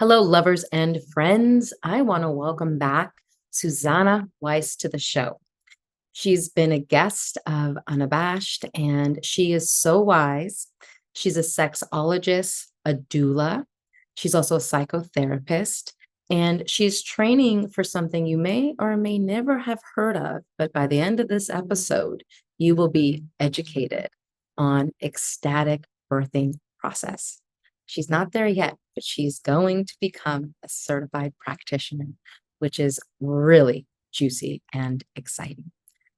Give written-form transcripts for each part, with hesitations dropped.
Hello, lovers and friends. I want to welcome back Suzannah Weiss to the show. She's been a guest of Unabashed, and she is so wise. She's a sexologist, a doula. She's also a psychotherapist, and she's training for something you may or may never have heard of. But by the end of this episode, you will be educated on ecstatic birthing process. She's not there yet, but she's going to become a certified practitioner, which is really juicy and exciting.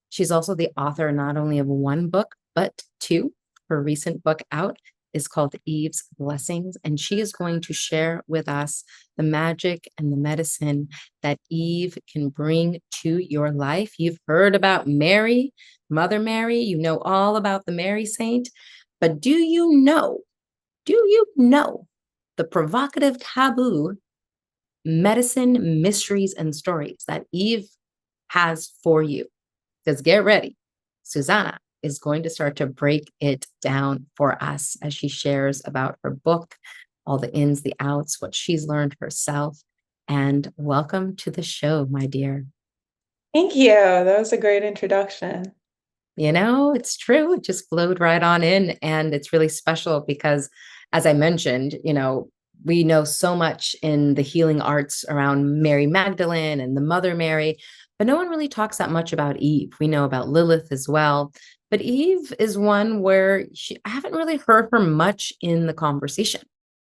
She's also the author not only of one book, but two. Her recent book out is called Eve's Blessings, and she is going to share with us the magic and the medicine that Eve can bring to your life. You've heard about Mary, Mother Mary, you know all about the Mary Saint, but do you know the provocative taboo medicine, mysteries, and stories that Eve has for you? Because get ready, Suzannah is going to start to break it down for us as she shares about her book, all the ins, the outs, what she's learned herself. And welcome to the show, my dear. Thank you. That was a great introduction. It's true. It just flowed right on in. And it's really special because, as I mentioned, we know so much in the healing arts around Mary Magdalene and the Mother Mary, but no one really talks that much about Eve. We know about Lilith as well. But Eve is one where I haven't really heard her much in the conversation.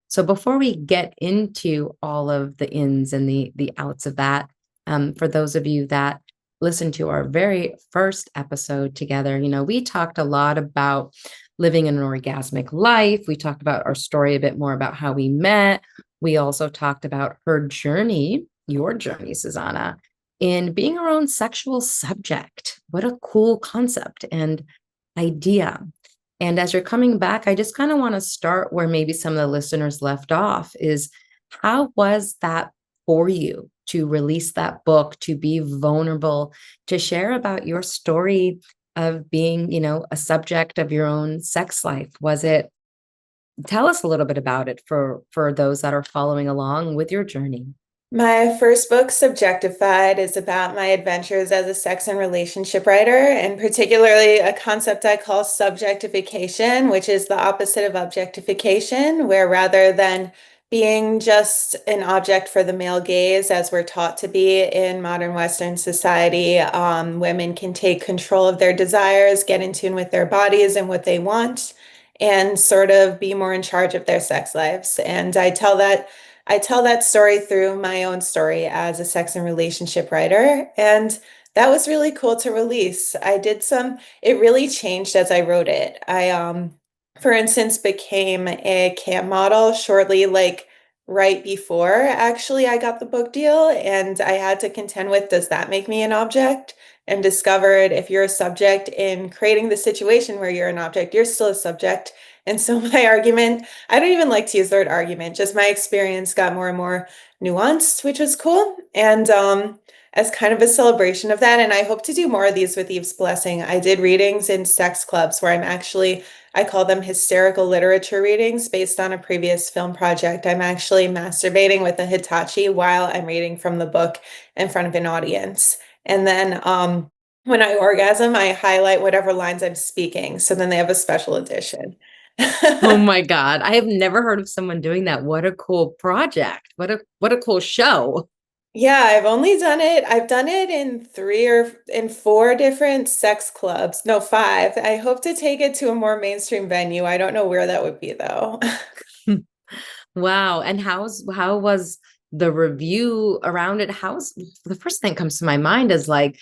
So before we get into all of the ins and the outs of that, for those of you that listened to our very first episode together, we talked a lot about living an orgasmic life. We talked about our story a bit more about how we met. We also talked about her journey, your journey, Suzannah, in being her own sexual subject. What a cool concept and idea. And as you're coming back, I just kind of want to start where maybe some of the listeners left off is how was that for you to release that book, to be vulnerable, to share about your story of being, a subject of your own sex life? Tell us a little bit about it for those that are following along with your journey. My first book, Subjectified, is about my adventures as a sex and relationship writer, and particularly a concept I call subjectification, which is the opposite of objectification, where rather than being just an object for the male gaze, as we're taught to be in modern Western society, women can take control of their desires, get in tune with their bodies and what they want, and sort of be more in charge of their sex lives. And I tell that story through my own story as a sex and relationship writer. And that was really cool to release. It really changed as I wrote it. For instance, became a camp model shortly, like right before actually I got the book deal. And I had to contend with, does that make me an object? And discovered if you're a subject in creating the situation where you're an object, you're still a subject. And so my argument, I don't even like to use the word argument, just my experience got more and more nuanced, which was cool. And as kind of a celebration of that, and I hope to do more of these with Eve's Blessing, I did readings in sex clubs where I call them hysterical literature readings based on a previous film project. I'm actually masturbating with a Hitachi while I'm reading from the book in front of an audience. And then when I orgasm, I highlight whatever lines I'm speaking. So then they have a special edition. Oh my God. I have never heard of someone doing that. What a cool project. What a cool show. Yeah, I've done it in four different sex clubs. No, five. I hope to take it to a more mainstream venue. I don't know where that would be though. Wow. And how was the review around it? How's the first thing that comes to my mind is like,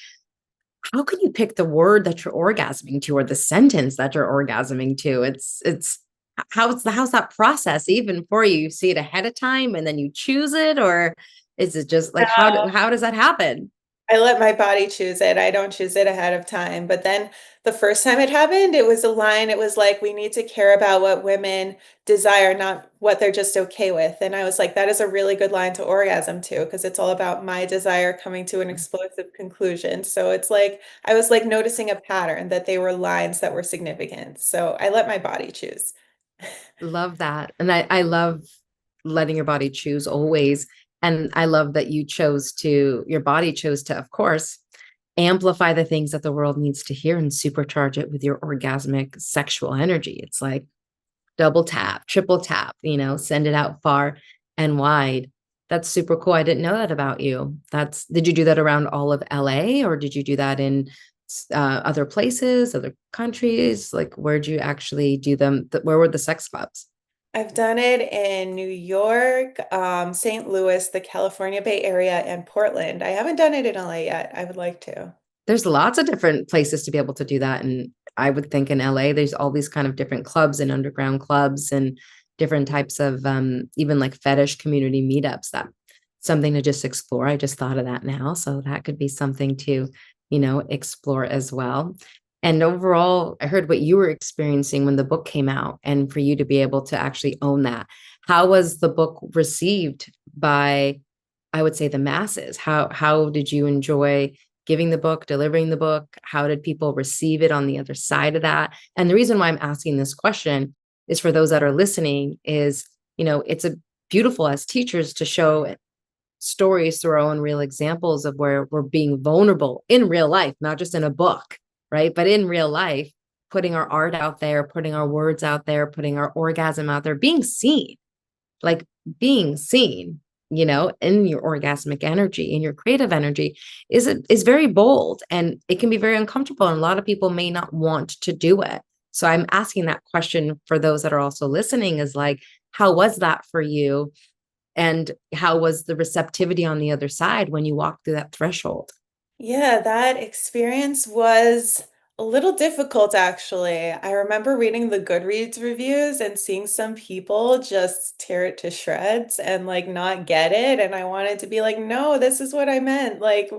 how can you pick the word that you're orgasming to or the sentence that you're orgasming to? It's how's that process even for you? You see it ahead of time and then you choose it, or is it just like how does that happen? I let my body choose it. I don't choose it ahead of time. But then the first time it happened, it was a line. It was like, we need to care about what women desire, not what they're just okay with. And I was like, that is a really good line to orgasm to, because it's all about my desire coming to an explosive conclusion. So it's like, I was like noticing a pattern that they were lines that were significant. So I let my body choose. Love that. And I love letting your body choose always. And I love that your body chose to, of course, amplify the things that the world needs to hear and supercharge it with your orgasmic sexual energy. It's like double tap, triple tap, send it out far and wide. That's super cool. I didn't know that about you. Did you do that around all of LA, or did you do that in other places, other countries? Like, where'd you actually do them? Where were the sex clubs? I've done it in New York, St. Louis, the California Bay Area, and Portland. I haven't done it in LA yet. I would like to. There's lots of different places to be able to do that. And I would think in LA, there's all these kind of different clubs and underground clubs and different types of even like fetish community meetups. That something to just explore. I just thought of that now. So that could be something to, explore as well. And overall, I heard what you were experiencing when the book came out, and for you to be able to actually own that. How was the book received by, I would say, the masses? How did you enjoy giving the book, delivering the book? How did people receive it on the other side of that? And the reason why I'm asking this question is for those that are listening is, it's a beautiful as teachers to show stories through our own real examples of where we're being vulnerable in real life, not just in a book, right? But in real life, putting our art out there, putting our words out there, putting our orgasm out there, being seen, like being seen, in your orgasmic energy, in your creative energy is very bold, and it can be very uncomfortable. And a lot of people may not want to do it. So I'm asking that question for those that are also listening is like, how was that for you? And how was the receptivity on the other side when you walked through that threshold? Yeah, that experience was a little difficult, actually. I remember reading the Goodreads reviews and seeing some people just tear it to shreds and like not get it. And I wanted to be like, no, this is what I meant. Like,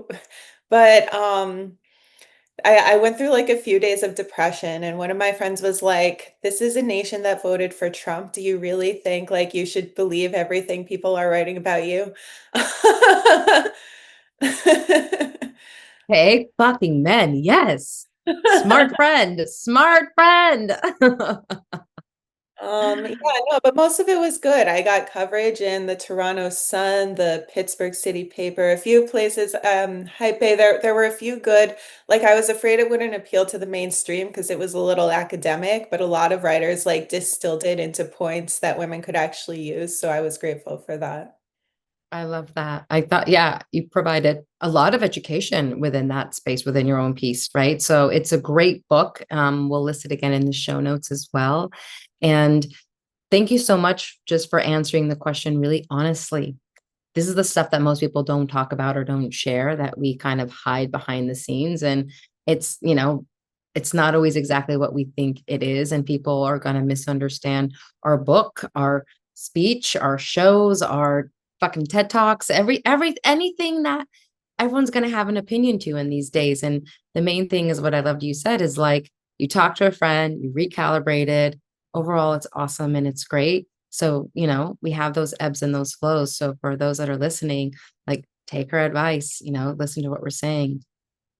but I went through like a few days of depression, and one of my friends was like, "This is a nation that voted for Trump. Do you really think like you should believe everything people are writing about you?" Hey, fucking men. Yes. Smart friend. Smart friend. Yeah, no, but most of it was good. I got coverage in the Toronto Sun, the Pittsburgh City Paper, a few places, Hype Bay. There were a few good, like I was afraid it wouldn't appeal to the mainstream because it was a little academic, but a lot of writers like distilled it into points that women could actually use. So I was grateful for that. I love that. I thought, yeah, you provided a lot of education within that space, within your own piece, right? So it's a great book. We'll list it again in the show notes as well. And thank you so much just for answering the question really honestly. This is the stuff that most people don't talk about or don't share, that we kind of hide behind the scenes. And it's, it's not always exactly what we think it is. And people are going to misunderstand our book, our speech, our shows, our fucking TED Talks, anything that everyone's going to have an opinion to in these days. And the main thing is what I loved you said is like, you talk to a friend, you recalibrated. Overall, it's awesome and it's great. So, we have those ebbs and those flows. So for those that are listening, like take our advice, listen to what we're saying,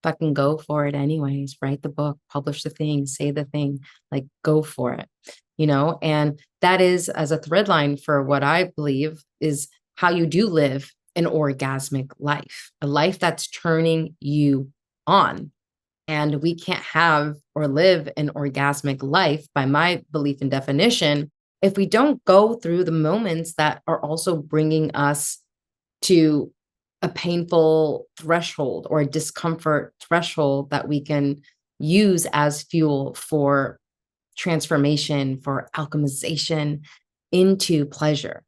fucking go for it anyways. Write the book, publish the thing, say the thing, like go for it, and that is as a thread line for what I believe is how you do live an orgasmic life, a life that's turning you on. And we can't have or live an orgasmic life, by my belief and definition, if we don't go through the moments that are also bringing us to a painful threshold or a discomfort threshold that we can use as fuel for transformation, for alchemization into pleasure.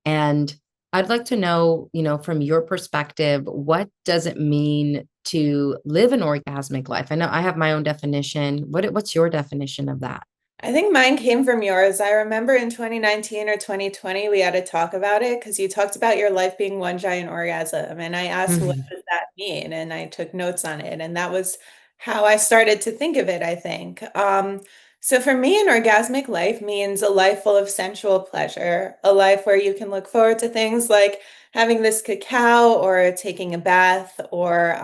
And I'd like to know, from your perspective, what does it mean to live an orgasmic life? I know I have my own definition. What's your definition of that? I think mine came from yours. I remember in 2019 or 2020, we had a talk about it because you talked about your life being one giant orgasm. And I asked, what Mhm. does that mean? And I took notes on it. And that was how I started to think of it, I think. So for me, an orgasmic life means a life full of sensual pleasure, a life where you can look forward to things like having this cacao or taking a bath or,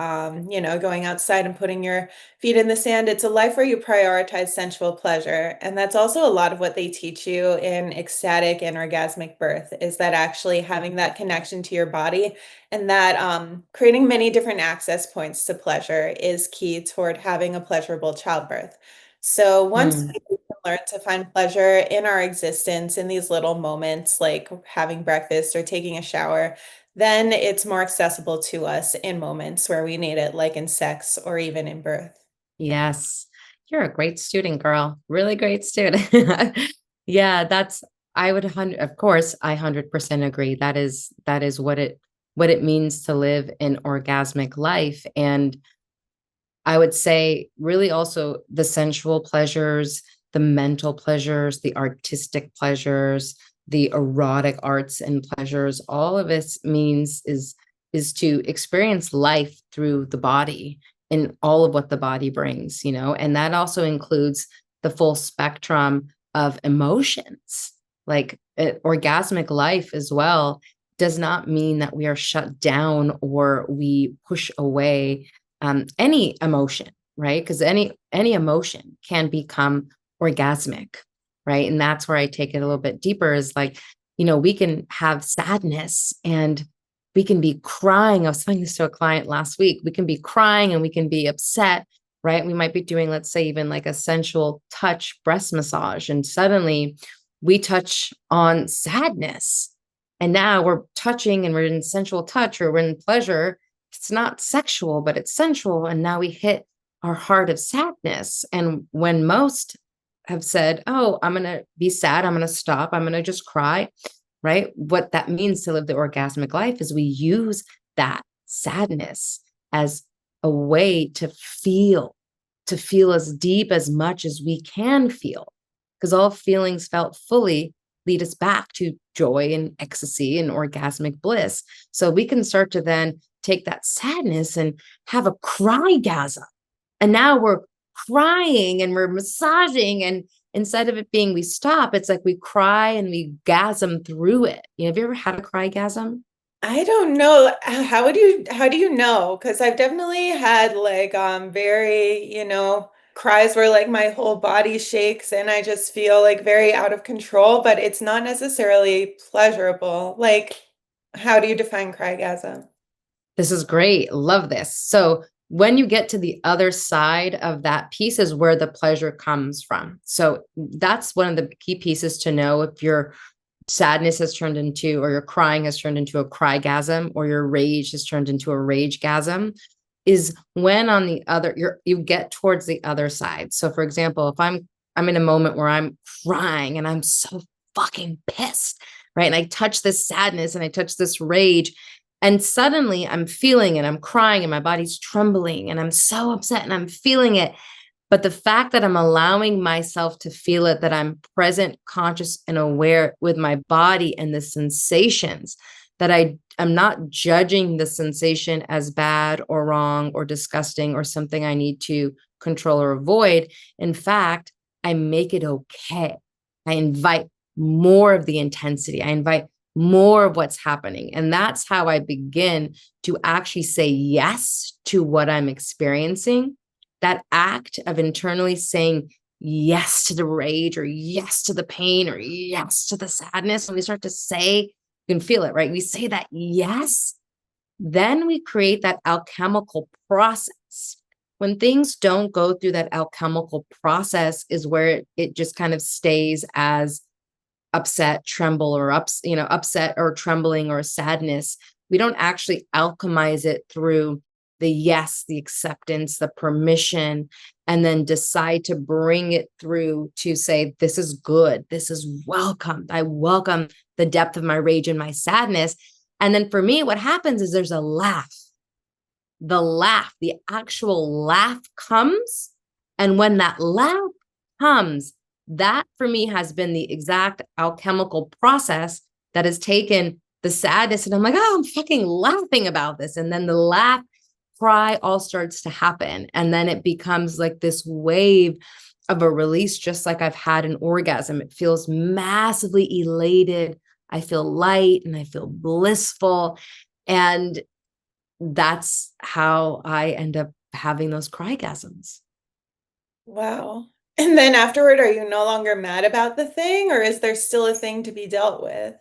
going outside and putting your feet in the sand. It's a life where you prioritize sensual pleasure. And that's also a lot of what they teach you in ecstatic and orgasmic birth is that actually having that connection to your body and that creating many different access points to pleasure is key toward having a pleasurable childbirth. So once Mm. we can learn to find pleasure in our existence in these little moments, like having breakfast or taking a shower, then it's more accessible to us in moments where we need it, like in sex or even in birth. Yes. You're a great student, girl. Really great student. Yeah, I would of course, I 100% agree. That is what it means to live an orgasmic life. And I would say really also the sensual pleasures, the mental pleasures, the artistic pleasures, the erotic arts and pleasures, all of it means is to experience life through the body and all of what the body brings, and that also includes the full spectrum of emotions. Like orgasmic life as well does not mean that we are shut down or we push away any emotion, right? Because any emotion can become orgasmic, right? And that's where I take it a little bit deeper is like, we can have sadness and we can be crying. I was saying this to a client last week. We can be crying and we can be upset, right? We might be doing, let's say, even like a sensual touch breast massage, and suddenly we touch on sadness. And now we're touching and we're in sensual touch or we're in pleasure. It's not sexual, but it's sensual. And now we hit our heart of sadness. And when most have said, oh, I'm going to be sad, I'm going to stop, I'm going to just cry, right? What that means to live the orgasmic life is we use that sadness as a way to feel as deep as much as we can feel. Because all feelings felt fully lead us back to joy and ecstasy and orgasmic bliss. So we can start to then take that sadness and have a crygasm. And now we're crying and we're massaging. And instead of it being we stop, it's like we cry and we gasm through it. Have you ever had a crygasm? I don't know. How do you know? Because I've definitely had like very, cries where like my whole body shakes and I just feel like very out of control, but it's not necessarily pleasurable. Like, how do you define crygasm? This is great. Love this. So when you get to the other side of that piece is where the pleasure comes from. So that's one of the key pieces to know if your sadness has turned into, or your crying has turned into a crygasm, or your rage has turned into a ragegasm, is when on the other, you get towards the other side. So for example, if I'm in a moment where I'm crying and I'm so fucking pissed, right? And I touch this sadness and I touch this rage, and suddenly I'm feeling it, I'm crying and my body's trembling and I'm so upset and I'm feeling it. But the fact that I'm allowing myself to feel it, that I'm present, conscious, and aware with my body and the sensations, that I'm not judging the sensation as bad or wrong or disgusting or something I need to control or avoid. In fact, I make it okay. I invite more of the intensity. I invite more of what's happening. And that's how I begin to actually say yes to what I'm experiencing. That act of internally saying yes to the rage or yes to the pain or yes to the sadness, when we start to say, you can feel it, right? We say that yes, then we create that alchemical process. When things don't go through that alchemical process is where it just kind of stays as upset, tremble, or upset or trembling or sadness. We don't actually alchemize it through the yes, the acceptance, the permission, and then decide to bring it through to say, this is good. This is welcomed. I welcome the depth of my rage and my sadness. And then for me, what happens is there's a laugh. The actual laugh comes. And when that laugh comes, that for me has been the exact alchemical process that has taken the sadness. And I'm like, oh, I'm fucking laughing about this. And then the laugh cry all starts to happen. And then it becomes like this wave of a release, just like I've had an orgasm. It feels massively elated. I feel light and I feel blissful. And that's how I end up having those crygasms. Wow. And then afterward, are you no longer mad about the thing, or is there still a thing to be dealt with?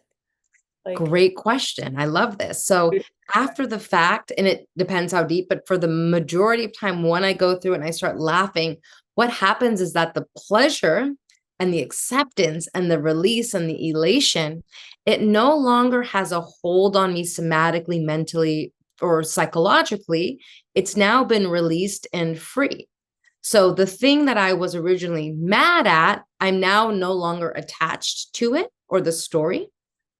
Like, Great question. I love this. So after the fact, and it depends how deep, but for the majority of time, when I go through it and I start laughing, what happens is that the pleasure and the acceptance and the release and the elation, it no longer has a hold on me somatically, mentally, or psychologically. It's now been released and free. So the thing that I was originally mad at, I'm now no longer attached to it or the story.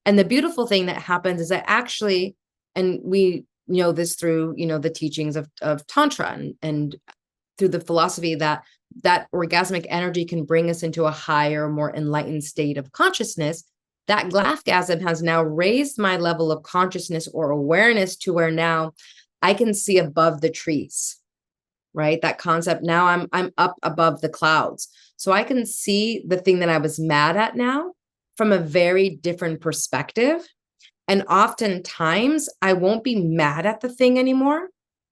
And the beautiful thing that happens is that actually, and we know this through, the teachings of Tantra and through the philosophy that orgasmic energy can bring us into a higher, more enlightened state of consciousness. That glassgasm has now raised my level of consciousness or awareness to where now I can see above the trees, right? That concept. Now I'm up above the clouds. So I can see the thing that I was mad at now from a very different perspective. And oftentimes I won't be mad at the thing anymore.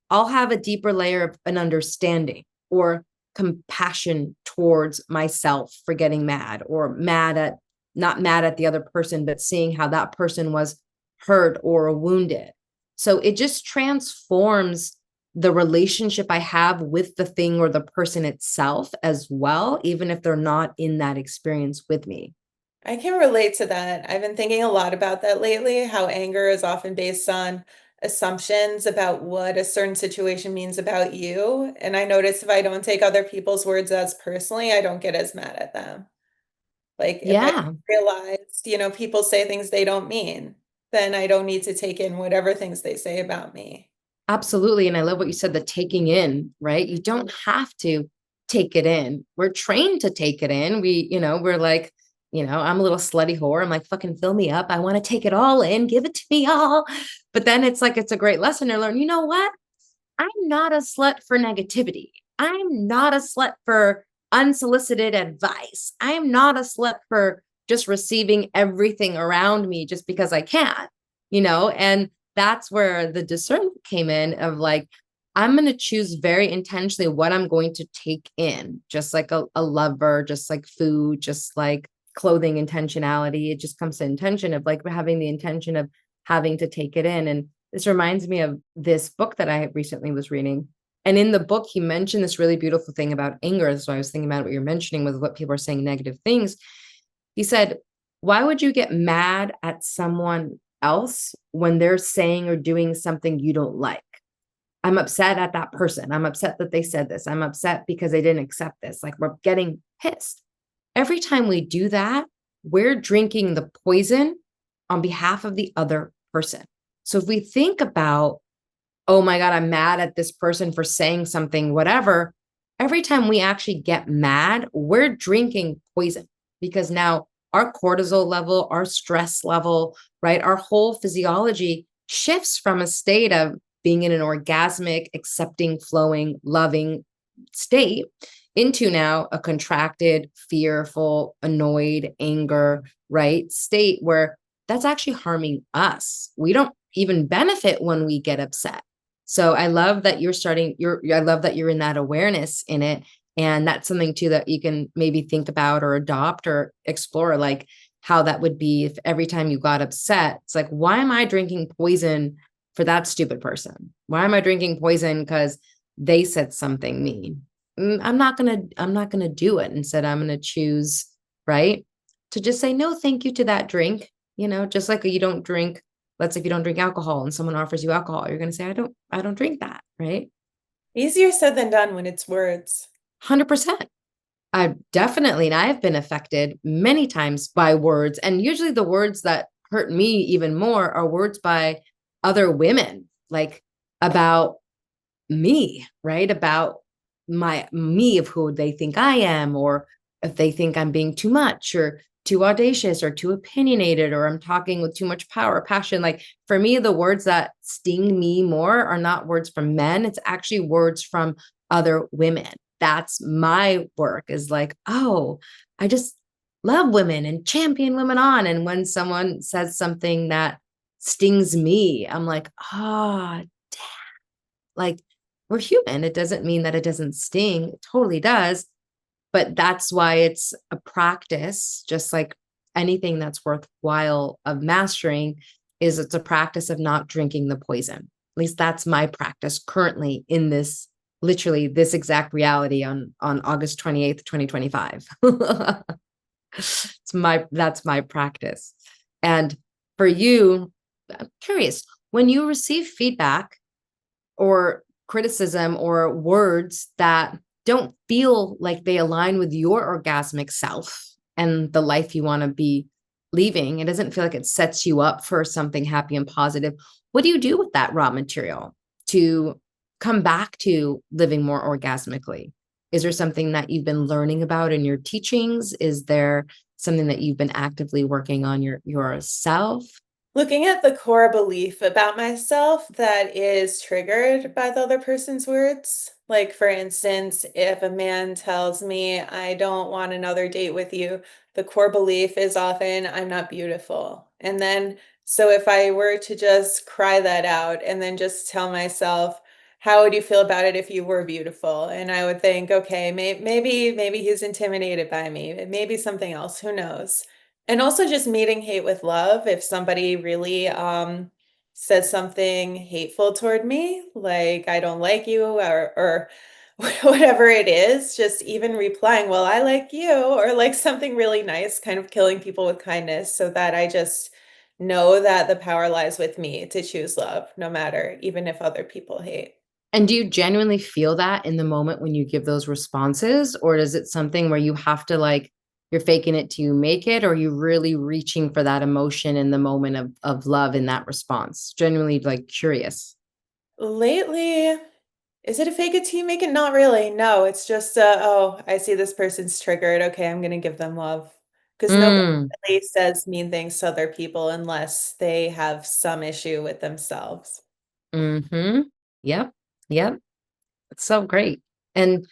I'll have a deeper layer of an understanding or compassion towards myself for getting mad, or not mad at the other person, but seeing how that person was hurt or wounded. So it just transforms the relationship I have with the thing or the person itself as well, even if they're not in that experience with me. I can relate to that. I've been thinking a lot about that lately, how anger is often based on assumptions about what a certain situation means about you. And I notice if I don't take other people's words as personally, I don't get as mad at them. Like if I Yeah. realized, people say things they don't mean, then I don't need to take in whatever things they say about me. Absolutely. And I love what you said, the taking in, right? You don't have to take it in. We're trained to take it in. We're like, I'm a little slutty whore. I'm like, fucking fill me up. I want to take it all in, give it to me all. But then it's like, it's a great lesson to learn. You know what? I'm not a slut for negativity. I'm not a slut for unsolicited advice. I am not a slut for just receiving everything around me just because I can, and that's where the discernment came in of like, I'm going to choose very intentionally what I'm going to take in, just like a lover, just like food, just like clothing intentionality. It just comes to intention of like having the intention of having to take it in. And this reminds me of this book that I recently was reading. And in the book, he mentioned this really beautiful thing about anger. So I was thinking about what you're mentioning with what people are saying negative things. He said, why would you get mad at someone else when they're saying or doing something you don't like? I'm upset at that person. I'm upset that they said this. I'm upset because they didn't accept this. Like, we're getting pissed. Every time we do that, we're drinking the poison on behalf of the other person. So if we think about, oh my God, I'm mad at this person for saying something, whatever, every time we actually get mad, we're drinking poison, because now our cortisol level, our stress level, right, our whole physiology shifts from a state of being in an orgasmic, accepting, flowing, loving state into now a contracted, fearful, annoyed, anger, right, state where that's actually harming us. We don't even benefit when we get upset. So I love that I love that you're in that awareness in it. And that's something too that you can maybe think about or adopt or explore, like how that would be if every time you got upset, it's like, why am I drinking poison for that stupid person? Why am I drinking poison because they said something mean? I'm not gonna do it. Instead, I'm gonna choose, right, to just say no, thank you to that drink. Just like you don't drink. Let's say if you don't drink alcohol and someone offers you alcohol, you're gonna say, I don't drink that, right? Easier said than done when it's words. 100%. I definitely, and I've been affected many times by words, and usually the words that hurt me even more are words by other women, like about me, right? About me, of who they think I am, or if they think I'm being too much or too audacious or too opinionated, or I'm talking with too much power, passion. Like for me, the words that sting me more are not words from men. It's actually words from other women. that's my work, is like, oh, I just love women and champion women on. And when someone says something that stings me, I'm like, oh, like, we're human. It doesn't mean that it doesn't sting. It totally does. But that's why it's a practice, just like anything that's worthwhile of mastering, is it's a practice of not drinking the poison. At least that's my practice currently in this, literally this exact reality on August 28th, 2025. That's my practice. And for you, I'm curious, when you receive feedback or criticism or words that don't feel like they align with your orgasmic self and the life you want to be leaving, it doesn't feel like it sets you up for something happy and positive. What do you do with that raw material to come back to living more orgasmically? Is there something that you've been learning about in your teachings? Is there something that you've been actively working on yourself? Looking at the core belief about myself that is triggered by the other person's words. Like, for instance, if a man tells me, I don't want another date with you, the core belief is often, I'm not beautiful. And then, so if I were to just cry that out and then just tell myself, how would you feel about it if you were beautiful? And I would think, okay, maybe he's intimidated by me. Maybe something else, who knows? And also just meeting hate with love. If somebody really says something hateful toward me, like I don't like you or whatever it is, just even replying, well, I like you, or like something really nice, kind of killing people with kindness so that I just know that the power lies with me to choose love, no matter, even if other people hate. And do you genuinely feel that in the moment when you give those responses? Or is it something where you have to, like, you're faking it till you make it, or are you really reaching for that emotion in the moment of love in that response? Genuinely, like, curious. Lately, is it a fake it till you make it? Not really. No, it's just, oh, I see this person's triggered. Okay, I'm gonna give them love. Because nobody Mm, really says mean things to other people unless they have some issue with themselves. mm-hmm. Yep. Yep. It's so great. And,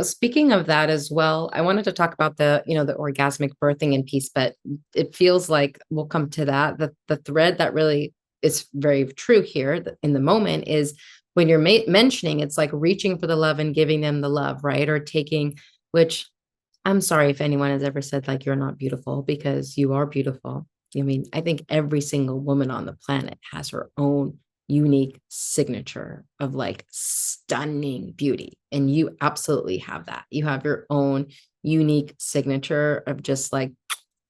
speaking of that as well, I wanted to talk about the orgasmic birthing and piece, but it feels like we'll come to that. The thread that really is very true here in the moment is when you're mentioning, it's like reaching for the love and giving them the love, right? Or taking, which, I'm sorry if anyone has ever said like you're not beautiful, because you are beautiful. I mean, I think every single woman on the planet has her own unique signature of like stunning beauty. And you absolutely have that. You have your own unique signature of just like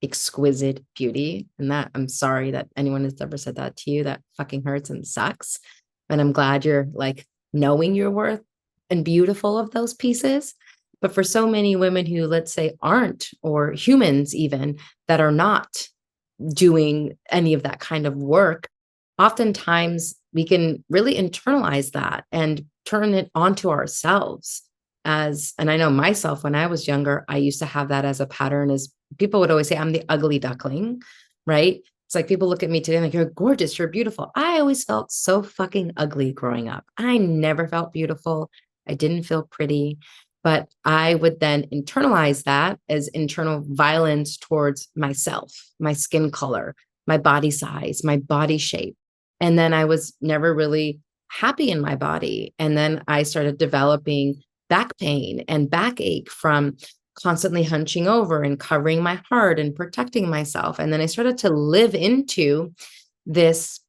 exquisite beauty. And that, I'm sorry that anyone has ever said that to you. That fucking hurts and sucks. And I'm glad you're like knowing your worth and beautiful of those pieces. But for so many women who, let's say, aren't, or humans even that are not doing any of that kind of work, oftentimes we can really internalize that and turn it onto ourselves. And I know myself, when I was younger, I used to have that as a pattern. As people would always say, I'm the ugly duckling, right? It's like people look at me today like, you're gorgeous, you're beautiful. I always felt so fucking ugly growing up. I never felt beautiful. I didn't feel pretty. But I would then internalize that as internal violence towards myself, my skin color, my body size, my body shape. And then I was never really happy in my body. And then I started developing back pain and backache from constantly hunching over and covering my heart and protecting myself. And then I started to live into this,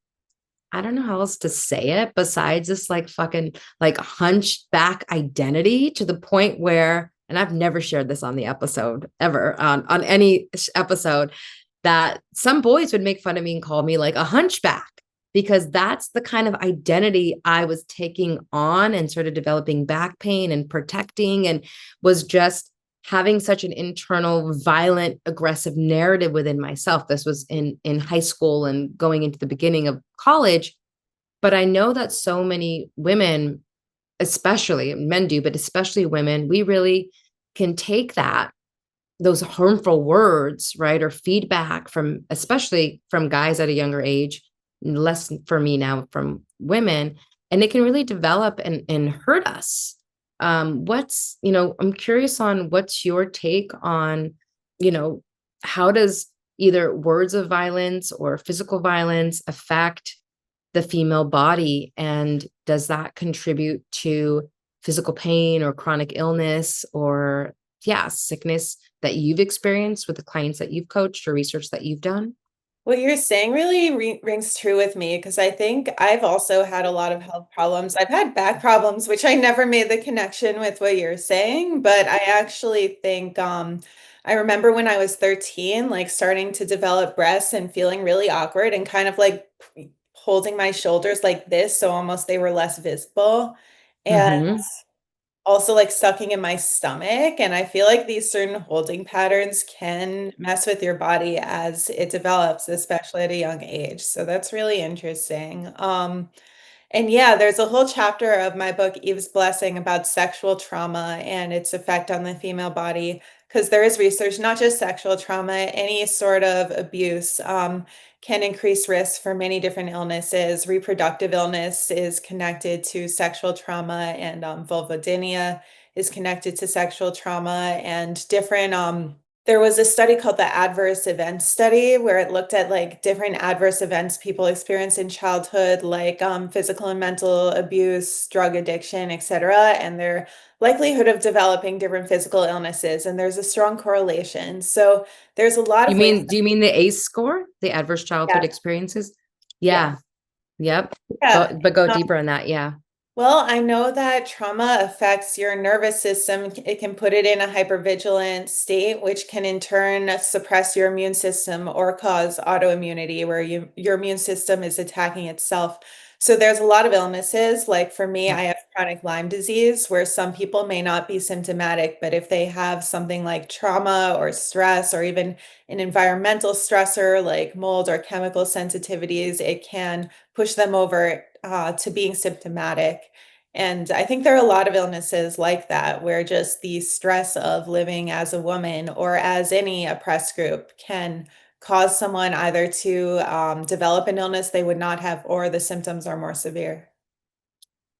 I don't know how else to say it besides this like fucking like hunched back identity, to the point where, and I've never shared this on the episode ever, on any episode, that some boys would make fun of me and call me like a hunchback, because that's the kind of identity I was taking on and sort of developing back pain and protecting, and was just having such an internal violent aggressive narrative within myself. This was in high school and going into the beginning of college. But I know that so many women, especially men do, but especially women, we really can take that, those harmful words, right? Or feedback from, especially from guys at a younger age, less for me now from women, and it can really develop and hurt us. I'm curious on what's your take on, you know, how does either words of violence or physical violence affect the female body? And does that contribute to physical pain or chronic illness or, yeah, sickness that you've experienced with the clients that you've coached or research that you've done? What you're saying really rings true with me because I think I've also had a lot of health problems. I've had back problems, which I never made the connection with what you're saying, but I actually think I remember when I was 13, like starting to develop breasts and feeling really awkward and kind of like holding my shoulders like this, so almost they were less visible. And Mm-hmm. also like sucking in my stomach. And I feel like these certain holding patterns can mess with your body as it develops, especially at a young age. So that's really interesting. And yeah, there's a whole chapter of my book, Eve's Blessing, about sexual trauma and its effect on the female body. Because there is research, not just sexual trauma, any sort of abuse can increase risk for many different illnesses. Reproductive illness is connected to sexual trauma, and vulvodynia is connected to sexual trauma, and different there was a study called the adverse event study where it looked at like different adverse events people experience in childhood, like physical and mental abuse, drug addiction, etc., and their likelihood of developing different physical illnesses. And there's a strong correlation. So there's a lot of ways. Do you mean the ACE score, the adverse childhood Yeah, experiences? yeah, Yeah. Yep. yeah. Go deeper on that. Yeah. Well, I know that trauma affects your nervous system. It can put it in a hypervigilant state, which can in turn suppress your immune system or cause autoimmunity, where your immune system is attacking itself. So there's a lot of illnesses. Like for me, Yep. I have chronic Lyme disease, where some people may not be symptomatic, but if they have something like trauma or stress or even an environmental stressor like mold or chemical sensitivities, it can push them over to being symptomatic. And I think there are a lot of illnesses like that where just the stress of living as a woman or as any oppressed group can cause someone either to develop an illness they would not have, or the symptoms are more severe.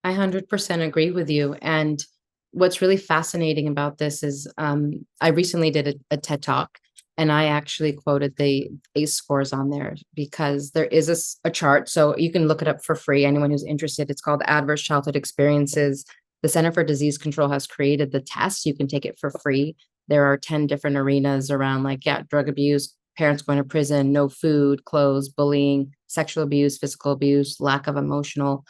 I 100% agree with you. And what's really fascinating about this is I recently did a TED talk and I actually quoted the ACE scores on there because there is a chart. So you can look it up for free. Anyone who's interested, it's called Adverse Childhood Experiences. The Center for Disease Control has created the test. You can take it for free. There are 10 different arenas around, like, yeah, drug abuse, parents going to prison, no food, clothes, bullying, sexual abuse, physical abuse, lack of emotional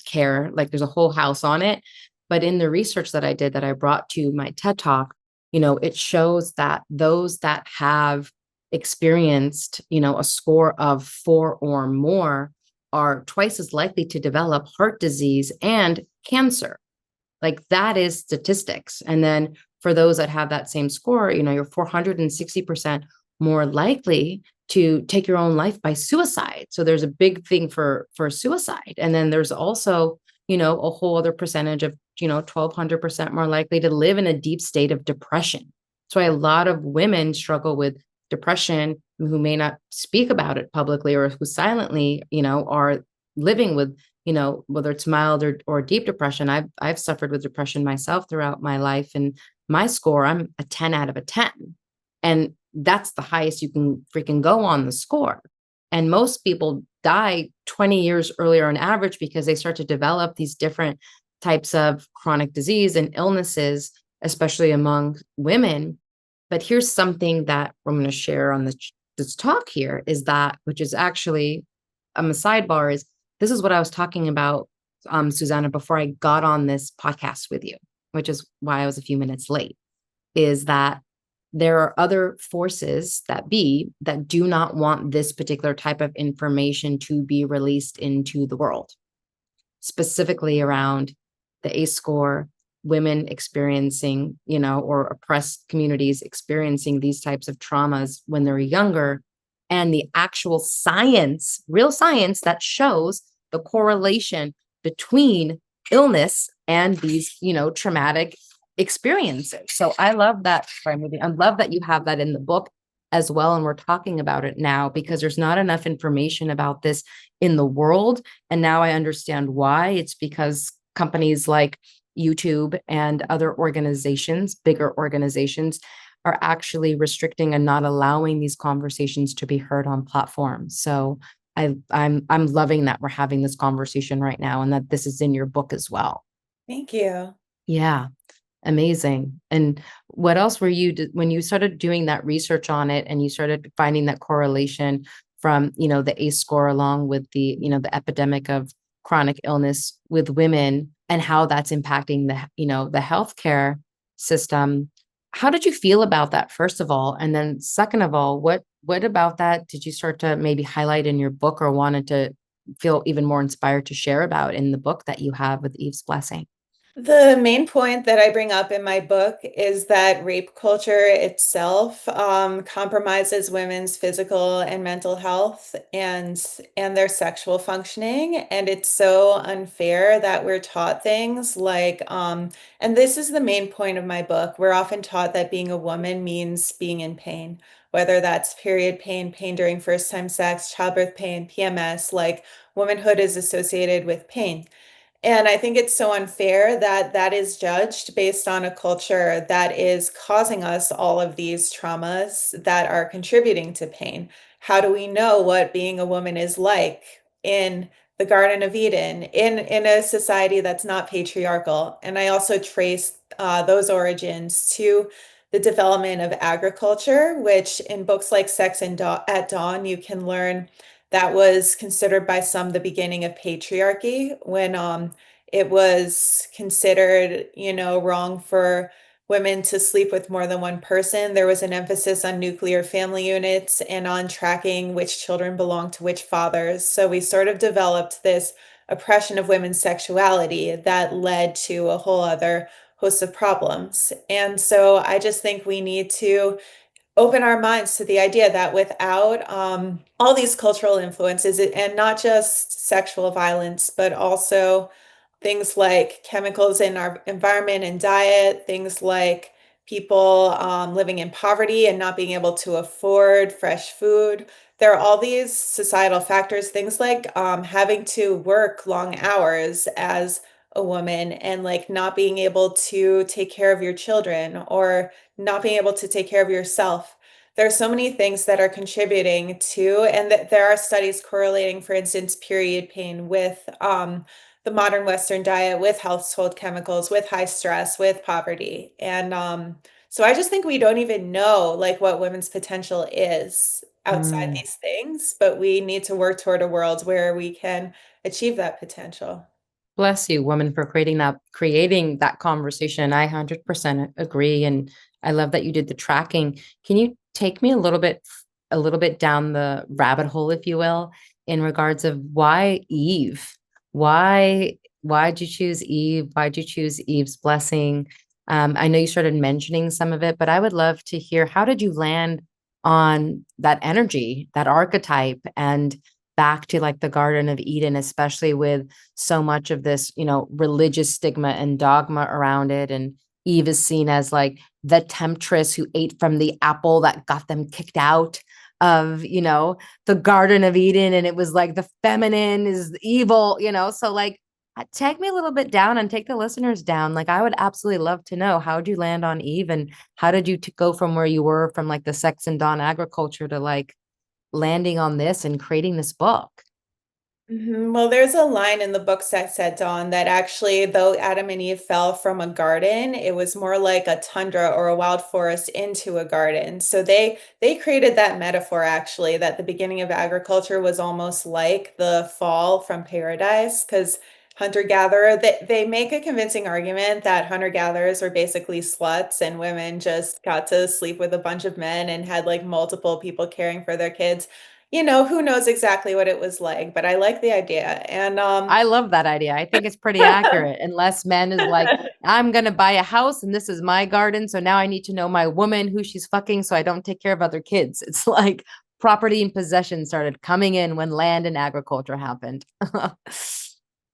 care. Like there's a whole house on it. But in the research that I did that I brought to my TED talk, it shows that those that have experienced, a score of 4 or more are twice as likely to develop heart disease and cancer. Like that is statistics. And then for those that have that same score, you're 460% more likely to take your own life by suicide. So there's a big thing for suicide. And then there's also, a whole other percentage of, 1200% more likely to live in a deep state of depression. So a lot of women struggle with depression who may not speak about it publicly or who silently, are living with, whether it's mild or deep depression. I've suffered with depression myself throughout my life, and my score, I'm a 10 out of a 10. And that's the highest you can freaking go on the score. And most people die 20 years earlier on average because they start to develop these different types of chronic disease and illnesses, especially among women. But here's something that I'm going to share on this talk here is that, which is actually a sidebar, is this is what I was talking about, Suzannah, before I got on this podcast with you, which is why I was a few minutes late, is that there are other forces that do not want this particular type of information to be released into the world, specifically around the ACE score, women experiencing, or oppressed communities experiencing these types of traumas when they're younger, and the actual science, real science that shows the correlation between illness and these, traumatic experiences. So I love that. Sorry, I love that you have that in the book as well. And we're talking about it now because there's not enough information about this in the world. And now I understand why. It's because companies like YouTube and other organizations, bigger organizations, are actually restricting and not allowing these conversations to be heard on platforms. So I'm loving that we're having this conversation right now and that this is in your book as well. Thank you. Yeah. Amazing. And what else were when you started doing that research on it and you started finding that correlation from, the ACE score along with the epidemic of chronic illness with women and how that's impacting the healthcare system. How did you feel about that, first of all? And then second of all, what about that did you start to maybe highlight in your book or wanted to feel even more inspired to share about in the book that you have with Eve's Blessing? The main point that I bring up in my book is that rape culture itself compromises women's physical and mental health and their sexual functioning, and it's so unfair that we're taught things like and this is the main point of my book. We're often taught that being a woman means being in pain, whether that's period pain, pain during first time sex, childbirth pain, PMS, like womanhood is associated with pain. And I think it's so unfair that that is judged based on a culture that is causing us all of these traumas that are contributing to pain. How do we know what being a woman is like in the Garden of Eden, in a society that's not patriarchal? And I also trace those origins to the development of agriculture, which in books like Sex and at Dawn, you can learn that was considered by some the beginning of patriarchy when it was considered, wrong for women to sleep with more than one person. There was an emphasis on nuclear family units and on tracking which children belonged to which fathers. So we sort of developed this oppression of women's sexuality that led to a whole other host of problems. And so I just think we need to open our minds to the idea that without all these cultural influences and not just sexual violence, but also things like chemicals in our environment and diet, things like people living in poverty and not being able to afford fresh food. There are all these societal factors, things like having to work long hours as a woman and like not being able to take care of your children or not being able to take care of yourself. There are so many things that are contributing to, and that there are studies correlating, for instance, period pain with the modern Western diet, with household chemicals, with high stress, with poverty. And so I just think we don't even know like what women's potential is outside Mm. these things, but we need to work toward a world where we can achieve that potential. Bless you, woman, for creating that conversation. I 100% agree, and I love that you did the tracking. Can you take me a little bit down the rabbit hole, if you will, in regards of why Eve? Why'd you choose Eve? Why'd you choose Eve's Blessing? I know you started mentioning some of it, but I would love to hear, how did you land on that energy, that archetype, and back to like the Garden of Eden, especially with so much of this, religious stigma and dogma around it. And Eve is seen as like the temptress who ate from the apple that got them kicked out of, the Garden of Eden. And it was like the feminine is evil, So like, take me a little bit down and take the listeners down. Like, I would absolutely love to know, how did you land on Eve, and how did you go from where you were from like the sex and dawn agriculture to like landing on this and creating this book? Well, there's a line in the book Sex at Dawn that actually, though Adam and Eve fell from a garden, it was more like a tundra or a wild forest into a garden. So they created that metaphor actually, that the beginning of agriculture was almost like the fall from paradise, because hunter-gatherer, they make a convincing argument that hunter-gatherers were basically sluts and women just got to sleep with a bunch of men and had like multiple people caring for their kids. Who knows exactly what it was like, but I like the idea. And I love that idea. I think it's pretty accurate. Unless men is like, I'm gonna buy a house and this is my garden, so now I need to know my woman, who she's fucking, so I don't take care of other kids. It's like property and possession started coming in when land and agriculture happened.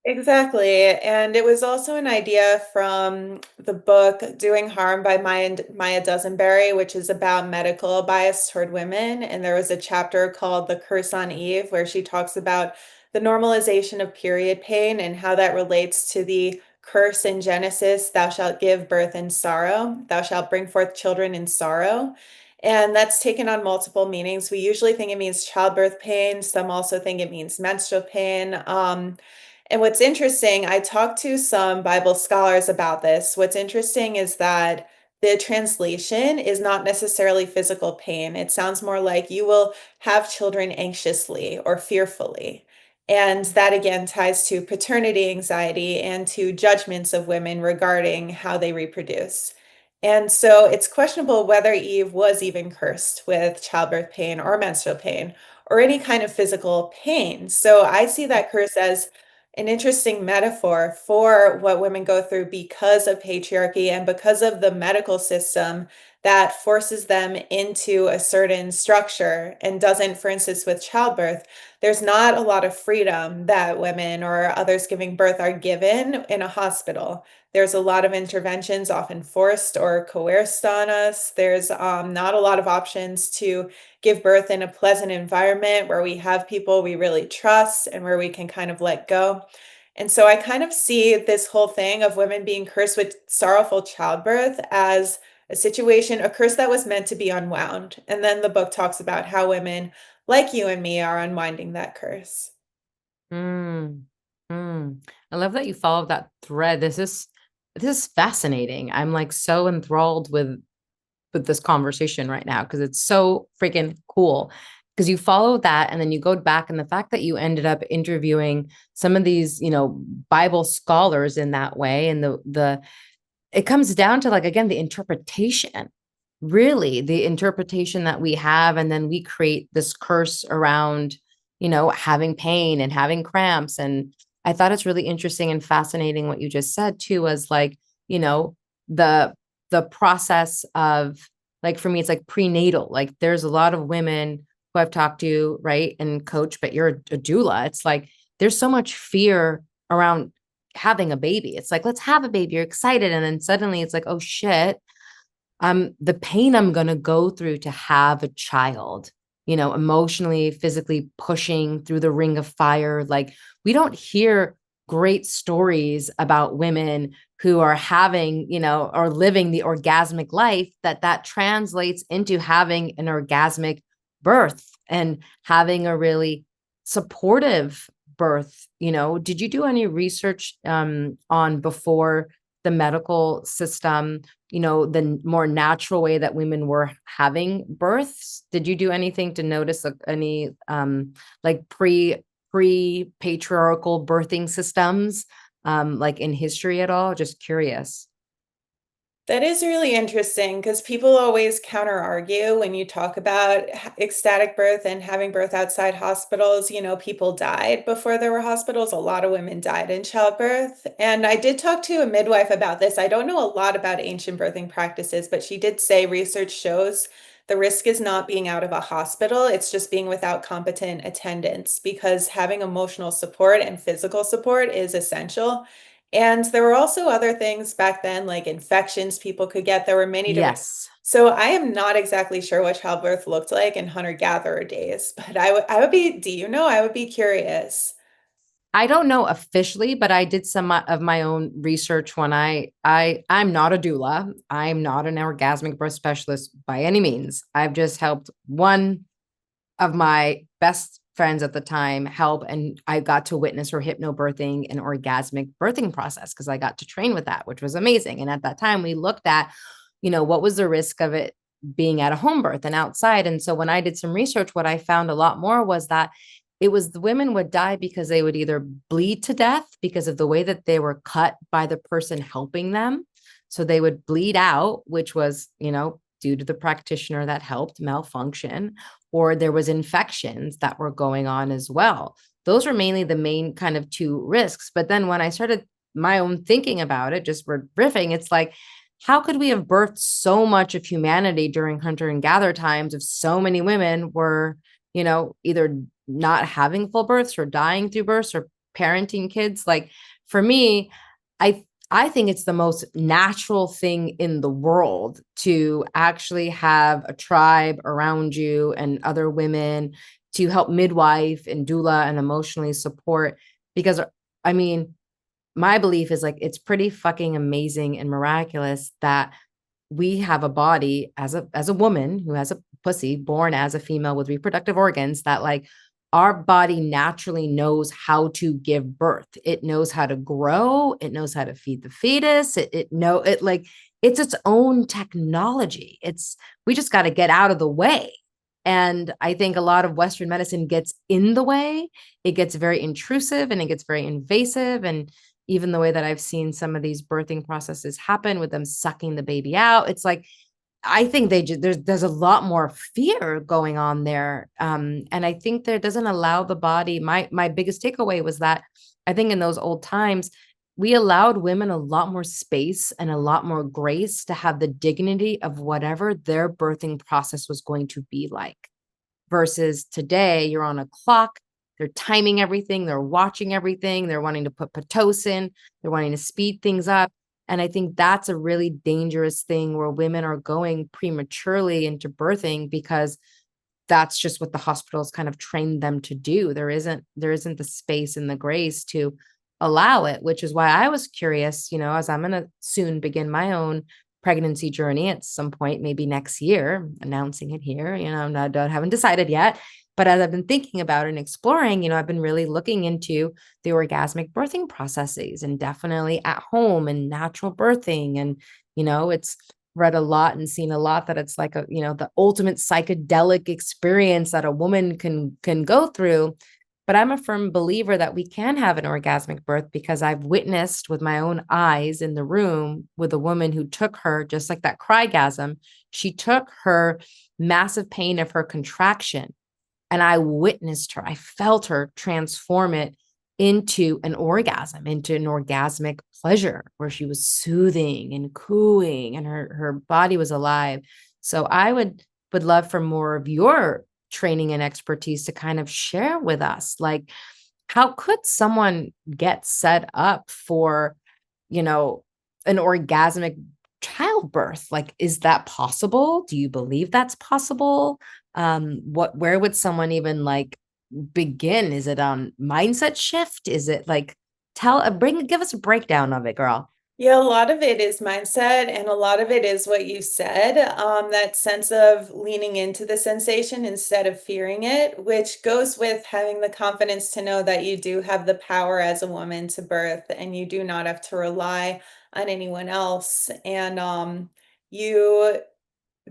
exactly. And it was also an idea from the book Doing Harm by Maya Dusenberry, which is about medical bias toward women. And there was a chapter called The Curse on Eve, where she talks about the normalization of period pain and how that relates to the curse in Genesis, thou shalt give birth in sorrow, thou shalt bring forth children in sorrow. And that's taken on multiple meanings. We usually think it means childbirth pain. Some also think it means menstrual pain. And what's interesting, I talked to some Bible scholars about this. What's interesting is that the translation is not necessarily physical pain. It sounds more like you will have children anxiously or fearfully. And that again ties to paternity anxiety and to judgments of women regarding how they reproduce. And so it's questionable whether Eve was even cursed with childbirth pain or menstrual pain or any kind of physical pain. So I see that curse as an interesting metaphor for what women go through because of patriarchy and because of the medical system that forces them into a certain structure and doesn't, for instance, with childbirth, there's not a lot of freedom that women or others giving birth are given in a hospital. There's a lot of interventions, often forced or coerced on us. There's not a lot of options to give birth in a pleasant environment where we have people we really trust and where we can kind of let go. And so I kind of see this whole thing of women being cursed with sorrowful childbirth as a situation, a curse that was meant to be unwound. And then the book talks about how women like you and me are unwinding that curse. Mm, I love that you followed that thread. This is fascinating. I'm like so enthralled with this conversation right now because it's so freaking cool. Because you follow that and then you go back, and the fact that you ended up interviewing some of these, Bible scholars in that way, and the it comes down to, like, again, the interpretation, really the interpretation that we have. And then we create this curse around, having pain and having cramps. And I thought it's really interesting and fascinating what you just said too, was like, you know, the, the process of, like, for me, it's like prenatal. Like there's a lot of women who I've talked to, right, and coach, but you're a doula. It's like, there's so much fear around having a baby. It's like, let's have a baby. You're excited. And then suddenly it's like, oh shit, the pain I'm going to go through to have a child, emotionally, physically pushing through the ring of fire. Like, we don't hear great stories about women who are having, or living the orgasmic life that translates into having an orgasmic birth and having a really supportive birth. Did you do any research on before the medical system, the more natural way that women were having births? Did you do anything to notice any like pre patriarchal birthing systems like in history at all? Just curious. That is really interesting because people always counter argue when you talk about ecstatic birth and having birth outside hospitals. People died before there were hospitals. A lot of women died in childbirth. And I did talk to a midwife about this. I don't know a lot about ancient birthing practices, but she did say research shows the risk is not being out of a hospital, it's just being without competent attendants because having emotional support and physical support is essential. And there were also other things back then, like infections people could get. There were many different. Yes. So I am not exactly sure what childbirth looked like in hunter-gatherer days, but I would be, do you know? I would be curious. I don't know officially, but I did some of my own research when I'm not a doula. I'm not an orgasmic birth specialist by any means. I've just helped one of my best friends at the time help, and I got to witness her hypnobirthing and orgasmic birthing process because I got to train with that, which was amazing. And at that time we looked at, what was the risk of it being at a home birth and outside. And so when I did some research, what I found a lot more was that it was the women would die because they would either bleed to death because of the way that they were cut by the person helping them. So they would bleed out, which was, due to the practitioner that helped malfunction, or there was infections that were going on as well. Those were mainly the main kind of two risks. But then when I started my own thinking about it, just riffing, it's like, how could we have birthed so much of humanity during hunter and gather times if so many women were, either not having full births or dying through births or parenting kids? Like, for me, I think it's the most natural thing in the world to actually have a tribe around you and other women to help midwife and doula and emotionally support. Because, I mean, my belief is like, it's pretty fucking amazing and miraculous that we have a body as a woman who has a pussy born as a female with reproductive organs, that like our body naturally knows how to give birth. It knows how to grow. It knows how to feed the fetus. It like, it's its own technology. We just got to get out of the way. And I think a lot of Western medicine gets in the way. It gets very intrusive and it gets very invasive. And even the way that I've seen some of these birthing processes happen with them sucking the baby out, it's like, I think there's a lot more fear going on there. And I think there doesn't allow the body. My biggest takeaway was that I think in those old times, we allowed women a lot more space and a lot more grace to have the dignity of whatever their birthing process was going to be like. Versus today, you're on a clock, they're timing everything, they're watching everything, they're wanting to put Pitocin, they're wanting to speed things up. And I think that's a really dangerous thing where women are going prematurely into birthing because that's just what the hospitals kind of trained them to do. There isn't the space and the grace to allow it, which is why I was curious, as I'm going to soon begin my own pregnancy journey at some point, maybe next year, announcing it here, I haven't decided yet. But as I've been thinking about it and exploring, I've been really looking into the orgasmic birthing processes and definitely at home and natural birthing. And, it's read a lot and seen a lot that it's like the ultimate psychedelic experience that a woman can go through. But I'm a firm believer that we can have an orgasmic birth because I've witnessed with my own eyes in the room with a woman who took her, just like that crygasm, she took her massive pain of her contraction. And I witnessed her, I felt her transform it into an orgasm, into an orgasmic pleasure where she was soothing and cooing and her body was alive. So I would love for more of your training and expertise to kind of share with us, like, how could someone get set up for, an orgasmic childbirth? Like, is that possible? Do you believe that's possible? Where would someone even like begin? Is it on mindset shift? Is it like give us a breakdown of it, girl? Yeah, a lot of it is mindset, and a lot of it is what you said, that sense of leaning into the sensation instead of fearing it, which goes with having the confidence to know that you do have the power as a woman to birth and you do not have to rely on anyone else. And you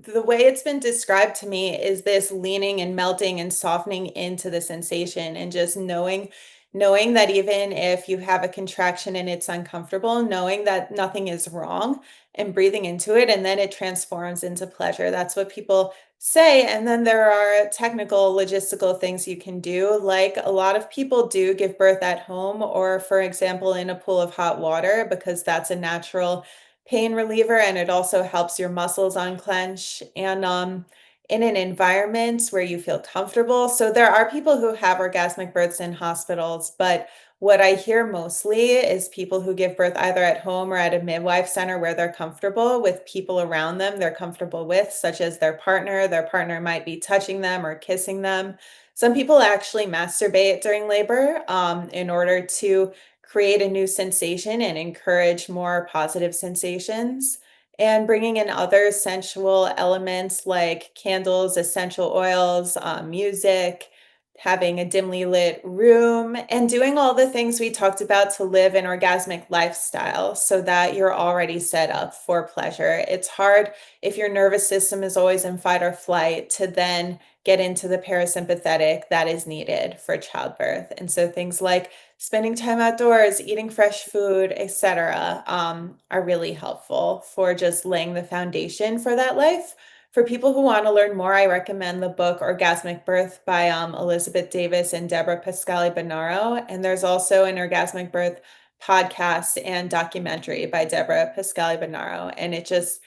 the way it's been described to me is this leaning and melting and softening into the sensation and just knowing that even if you have a contraction and it's uncomfortable, knowing that nothing is wrong and breathing into it, and then it transforms into pleasure. That's what people say. And then there are technical logistical things you can do, like a lot of people do give birth at home, or for example in a pool of hot water, because that's a natural pain reliever, and it also helps your muscles unclench, and in an environment where you feel comfortable. So there are people who have orgasmic births in hospitals, but what I hear mostly is people who give birth either at home or at a midwife center where they're comfortable with people around them they're comfortable with, such as their partner. Their partner might be touching them or kissing them. Some people actually masturbate during labor in order to create a new sensation and encourage more positive sensations. And bringing in other sensual elements like candles, essential oils, music, having a dimly lit room, and doing all the things we talked about to live an orgasmic lifestyle so that you're already set up for pleasure. It's hard if your nervous system is always in fight or flight to then get into the parasympathetic that is needed for childbirth. And so things like spending time outdoors, eating fresh food, etc., are really helpful for just laying the foundation for that life. For people who want to learn more, I recommend the book Orgasmic Birth by Elizabeth Davis and Deborah Pascali-Bonaro. And there's also an Orgasmic Birth podcast and documentary by Deborah Pascali-Bonaro. And it just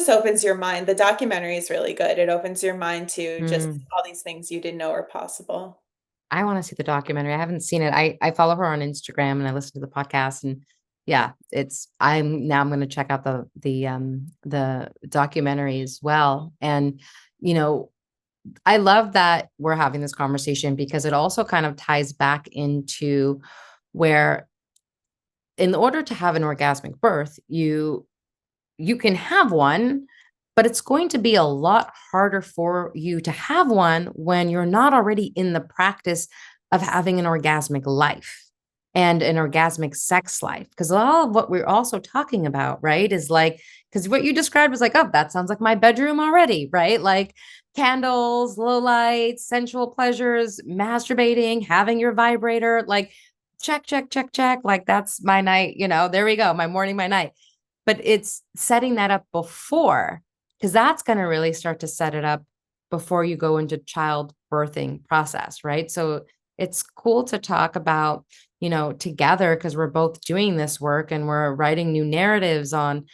opens your mind. The documentary is really good. It opens your mind to just Mm. all these things you didn't know were possible. I want to see the documentary. I haven't seen it. I follow her on Instagram and I listen to the podcast, and yeah, I'm going to check out the documentary as well. And you know, I love that we're having this conversation because it also kind of ties back into where in order to have an orgasmic birth, you can have one, but it's going to be a lot harder for you to have one when you're not already in the practice of having an orgasmic life and an orgasmic sex life. Because all of what we're also talking about, right, is like, because what you described was like, oh, that sounds like my bedroom already, right? Like candles, low lights, sensual pleasures, masturbating, having your vibrator, like check, check, check, check. Like that's my night, there we go, my morning, my night. But it's setting that up before, because that's going to really start to set it up before you go into child birthing process, right? So it's cool to talk about, together, because we're both doing this work and we're writing new narratives on,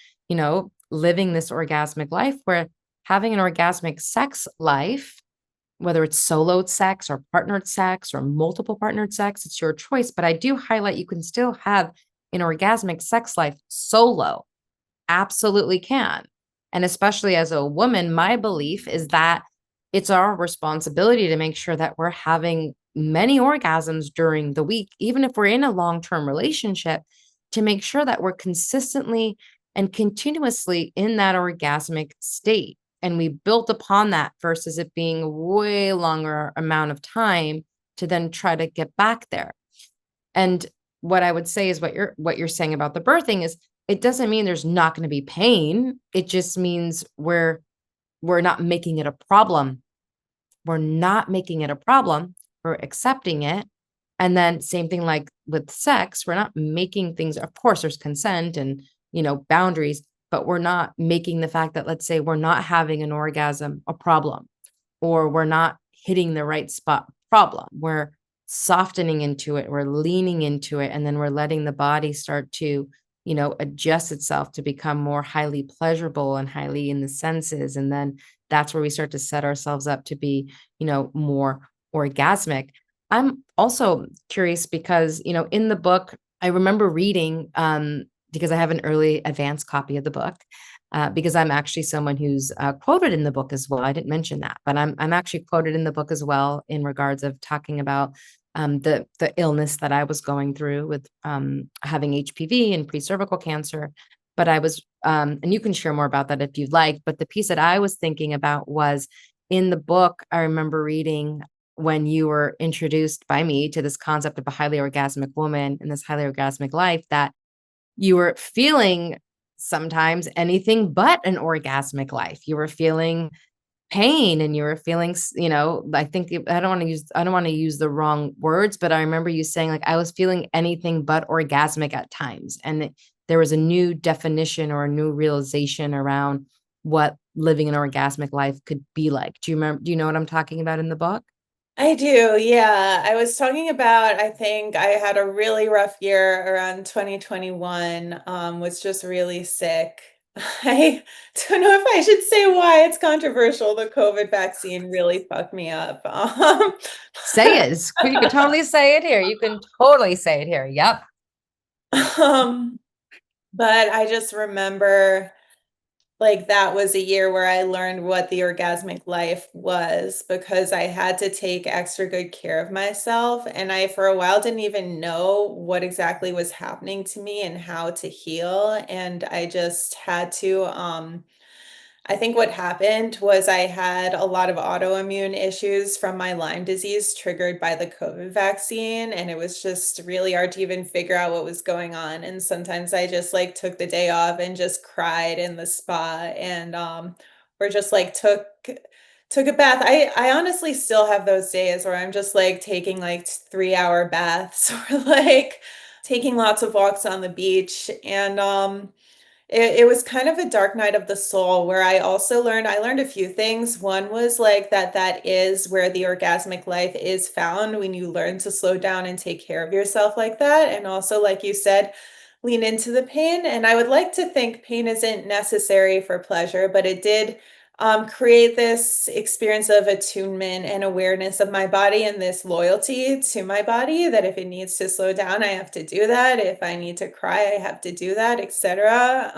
living this orgasmic life, where having an orgasmic sex life, whether it's soloed sex or partnered sex or multiple partnered sex, it's your choice. But I do highlight you can still have an orgasmic sex life solo. Absolutely can. And especially as a woman, my belief is that it's our responsibility to make sure that we're having many orgasms during the week, even if we're in a long-term relationship, to make sure that we're consistently and continuously in that orgasmic state. And we built upon that versus it being a way longer amount of time to then try to get back there. And what I would say is what you're saying about the birthing is, it doesn't mean there's not going to be pain. It just means we're not making it a problem. We're not making it a problem. We're accepting it. And then same thing like with sex, we're not making things, of course, there's consent and, boundaries, but we're not making the fact that, let's say, we're not having an orgasm a problem, or we're not hitting the right spot problem. We're softening into it, we're leaning into it, and then we're letting the body start to, adjust itself to become more highly pleasurable and highly in the senses. And then that's where we start to set ourselves up to be, more orgasmic. I'm also curious because, in the book, I remember reading, because I have an early advanced copy of the book, because I'm actually someone who's quoted in the book as well. I didn't mention that, but I'm actually quoted in the book as well in regards of talking about the illness that I was going through with having HPV and pre-cervical cancer. But I was, and you can share more about that if you'd like. But the piece that I was thinking about was in the book. I remember reading when you were introduced by me to this concept of a highly orgasmic woman and this highly orgasmic life, that you were feeling sometimes anything but an orgasmic life. You were feeling pain and you were feeling, I think I don't want to use the wrong words, but I remember you saying like, I was feeling anything but orgasmic at times. And there was a new definition or a new realization around what living an orgasmic life could be like. Do you know what I'm talking about in the book? I do, yeah. I was talking about, I think I had a really rough year around 2021, was just really sick. I don't know if I should say why. It's controversial. The COVID vaccine really fucked me up. Say it. You can totally say it here. You can totally say it here. Yep. um, but I just remember like that was a year where I learned what the orgasmic life was, because I had to take extra good care of myself. And I, for a while, didn't even know what exactly was happening to me and how to heal. And I just had to, I think what happened was I had a lot of autoimmune issues from my Lyme disease triggered by the COVID vaccine, and it was just really hard to even figure out what was going on. And sometimes I just like took the day off and just cried in the spa, and or just like took a bath. I honestly still have those days where I'm just like taking like 3-hour baths or like taking lots of walks on the beach. And it was kind of a dark night of the soul where I learned a few things. One was like that is where the orgasmic life is found when you learn to slow down and take care of yourself like that. And also, like you said, lean into the pain. And I would like to think pain isn't necessary for pleasure, but it did create this experience of attunement and awareness of my body and this loyalty to my body, that if it needs to slow down, I have to do that. If I need to cry, I have to do that, etc.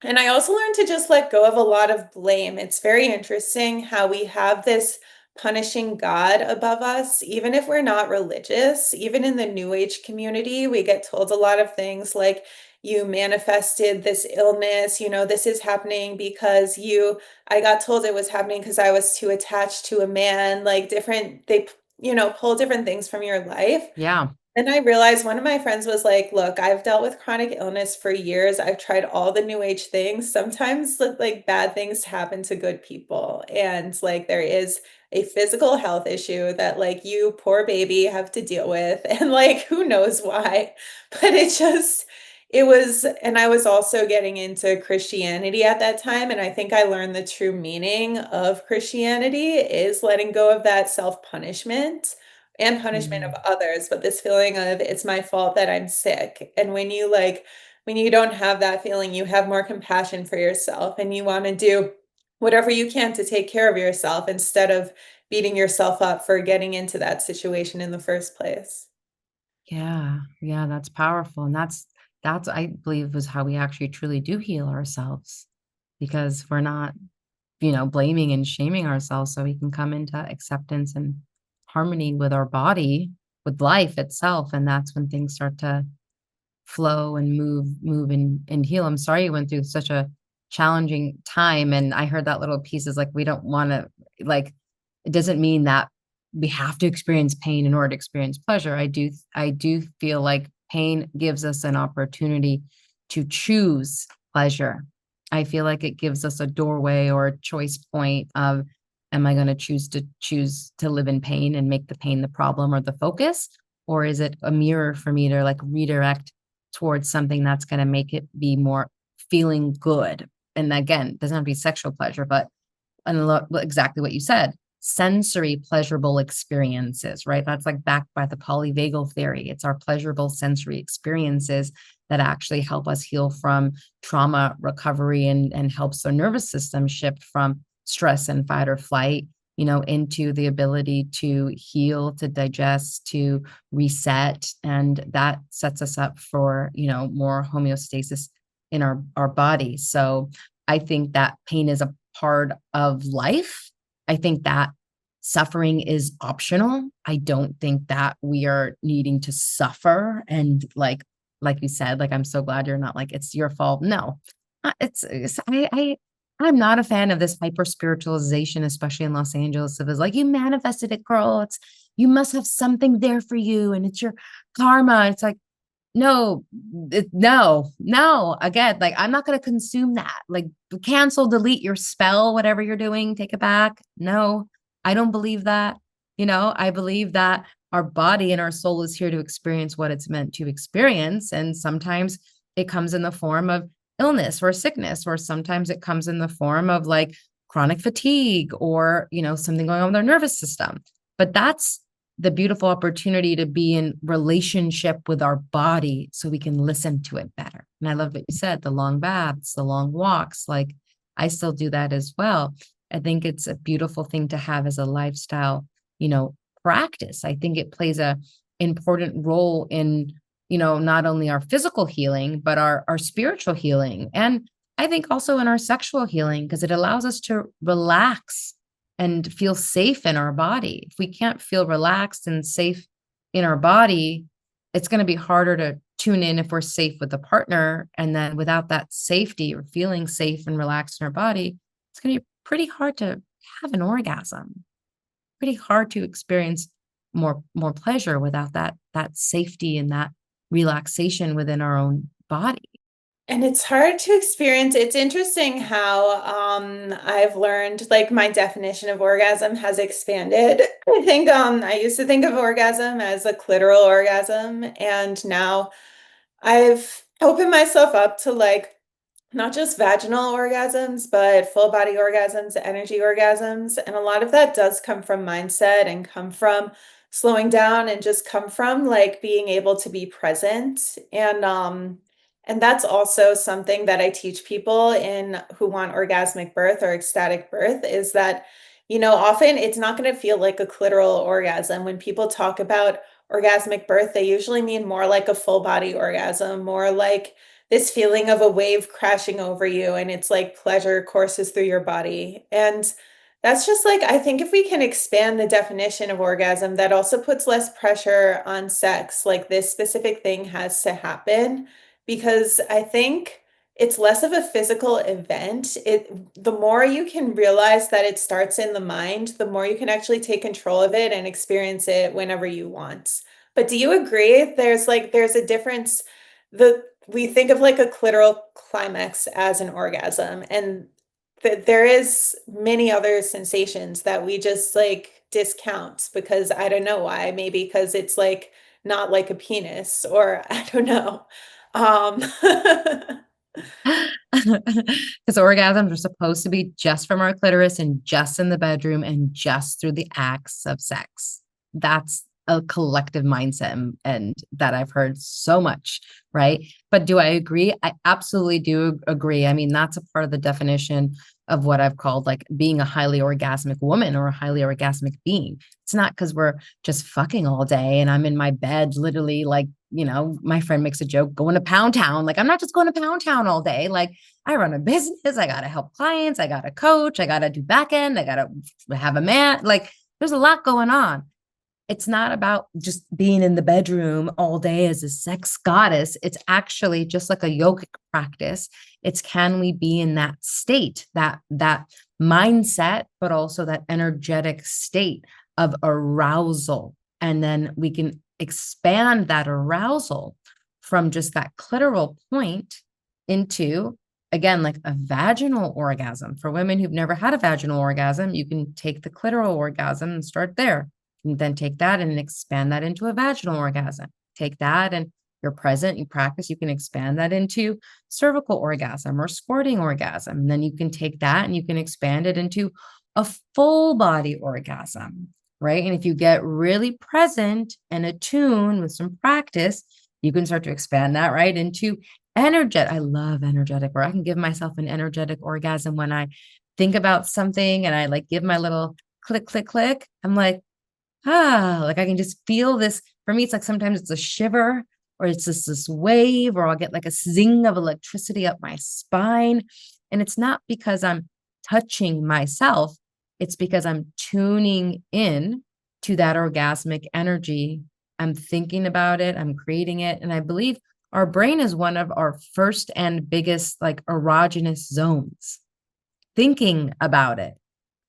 And I also learned to just let go of a lot of blame. It's very interesting how we have this punishing God above us, even if we're not religious. Even in the New Age community, we get told a lot of things like, you manifested this illness, this is happening because I got told it was happening because I was too attached to a man, like they, pull different things from your life. Yeah. And I realized one of my friends was like, "Look, I've dealt with chronic illness for years. I've tried all the new age things. Sometimes like bad things happen to good people. And like there is a physical health issue that like you poor baby have to deal with and like who knows why." But it was, and I was also getting into Christianity at that time, and I think I learned the true meaning of Christianity is letting go of that self-punishment and punishment of Mm. others, but this feeling of it's my fault that I'm sick. And when you don't have that feeling, you have more compassion for yourself and you want to do whatever you can to take care of yourself instead of beating yourself up for getting into that situation in the first place. Yeah. Yeah, that's powerful. And that's I believe is how we actually truly do heal ourselves because we're not, blaming and shaming ourselves so we can come into acceptance and harmony with our body, with life itself. And that's when things start to flow and move and heal. I'm sorry you went through such a challenging time. And I heard that little piece is like, we don't want to, like, it doesn't mean that we have to experience pain in order to experience pleasure. I do feel like pain gives us an opportunity to choose pleasure. I feel like it gives us a doorway or a choice point of, am I going to choose to live in pain and make the pain the problem or the focus? Or is it a mirror for me to like redirect towards something that's going to make it be more feeling good? And again, it doesn't have to be sexual pleasure, but exactly what you said, sensory pleasurable experiences, right? That's like backed by the polyvagal theory. It's our pleasurable sensory experiences that actually help us heal from trauma recovery and helps our nervous system shift from stress and fight or flight, into the ability to heal, to digest, to reset. And that sets us up for, more homeostasis in our body. So I think that pain is a part of life. I think that suffering is optional. I don't think that we are needing to suffer and like you said, like I'm so glad you're not like it's your fault. No. I'm not a fan of this hyper spiritualization, especially in Los Angeles. It was like you manifested it, girl. It's you must have something there for you and it's your karma. It's like no, no. Again, like I'm not going to consume that. Like cancel, delete your spell, whatever you're doing, take it back. No, I don't believe that. I believe that our body and our soul is here to experience what it's meant to experience. And sometimes it comes in the form of illness or sickness, or sometimes it comes in the form of like chronic fatigue or, something going on with our nervous system. But that's the beautiful opportunity to be in relationship with our body so we can listen to it better. And I love what you said, the long baths, the long walks, like I still do that as well. I think it's a beautiful thing to have as a lifestyle, practice. I think it plays a important role in, not only our physical healing, but our spiritual healing. And I think also in our sexual healing, because it allows us to relax and feel safe in our body. If we can't feel relaxed and safe in our body, it's going to be harder to tune in if we're safe with a partner. And then without that safety or feeling safe and relaxed in our body, it's going to be pretty hard to have an orgasm, pretty hard to experience more pleasure without that safety and that relaxation within our own body. And it's hard to experience. It's interesting how I've learned like my definition of orgasm has expanded. I think I used to think of orgasm as a clitoral orgasm, and now I've opened myself up to like not just vaginal orgasms, but full body orgasms, energy orgasms. And a lot of that does come from mindset and come from slowing down and just come from like being able to be present. And that's also something that I teach people in who want orgasmic birth or ecstatic birth is that, often it's not going to feel like a clitoral orgasm. When people talk about orgasmic birth, they usually mean more like a full body orgasm, more like this feeling of a wave crashing over you and it's like pleasure courses through your body. And That's just like, I think if we can expand the definition of orgasm, that also puts less pressure on sex. Like this specific thing has to happen because I think it's less of a physical event. The more you can realize that it starts in the mind, the more you can actually take control of it and experience it whenever you want. But do you agree? There's a difference. We think of like a clitoral climax as an orgasm, and that there is many other sensations that we just like discount because I don't know why. Maybe because it's like not like a penis, or I don't know. Um, Because orgasms are supposed to be just from our clitoris and just in the bedroom and just through the acts of sex. That's a collective mindset, and that I've heard so much, right? But do I agree? I absolutely do agree. I mean, that's a part of the definition of what I've called like being a highly orgasmic woman or a highly orgasmic being. It's not because we're just fucking all day and I'm in my bed, literally, like, my friend makes a joke, going to Pound Town. Like, I'm not just going to Pound Town all day. Like, I run a business. I got to help clients. I got to coach. I got to do back end. I got to have a man. Like, there's a lot going on. It's not about just being in the bedroom all day as a sex goddess. It's actually just like a yogic practice. It's, can we be in that state, that mindset, but also that energetic state of arousal. And then we can expand that arousal from just that clitoral point into, again, like a vaginal orgasm. For women who've never had a vaginal orgasm, you can take the clitoral orgasm and start there. And then take that and expand that into a vaginal orgasm. Take that and you're present, you practice, you can expand that into cervical orgasm or squirting orgasm. And then you can take that and you can expand it into a full body orgasm, right? And if you get really present and attuned with some practice, you can start to expand that right into energetic. I love energetic, where I can give myself an energetic orgasm when I think about something and I like give my little click, click, click. I'm like, like I can just feel this. For me, it's like sometimes it's a shiver or it's just this wave, or I'll get like a zing of electricity up my spine. And it's not because I'm touching myself, it's because I'm tuning in to that orgasmic energy. I'm thinking about it, I'm creating it. And I believe our brain is one of our first and biggest like erogenous zones. Thinking about it,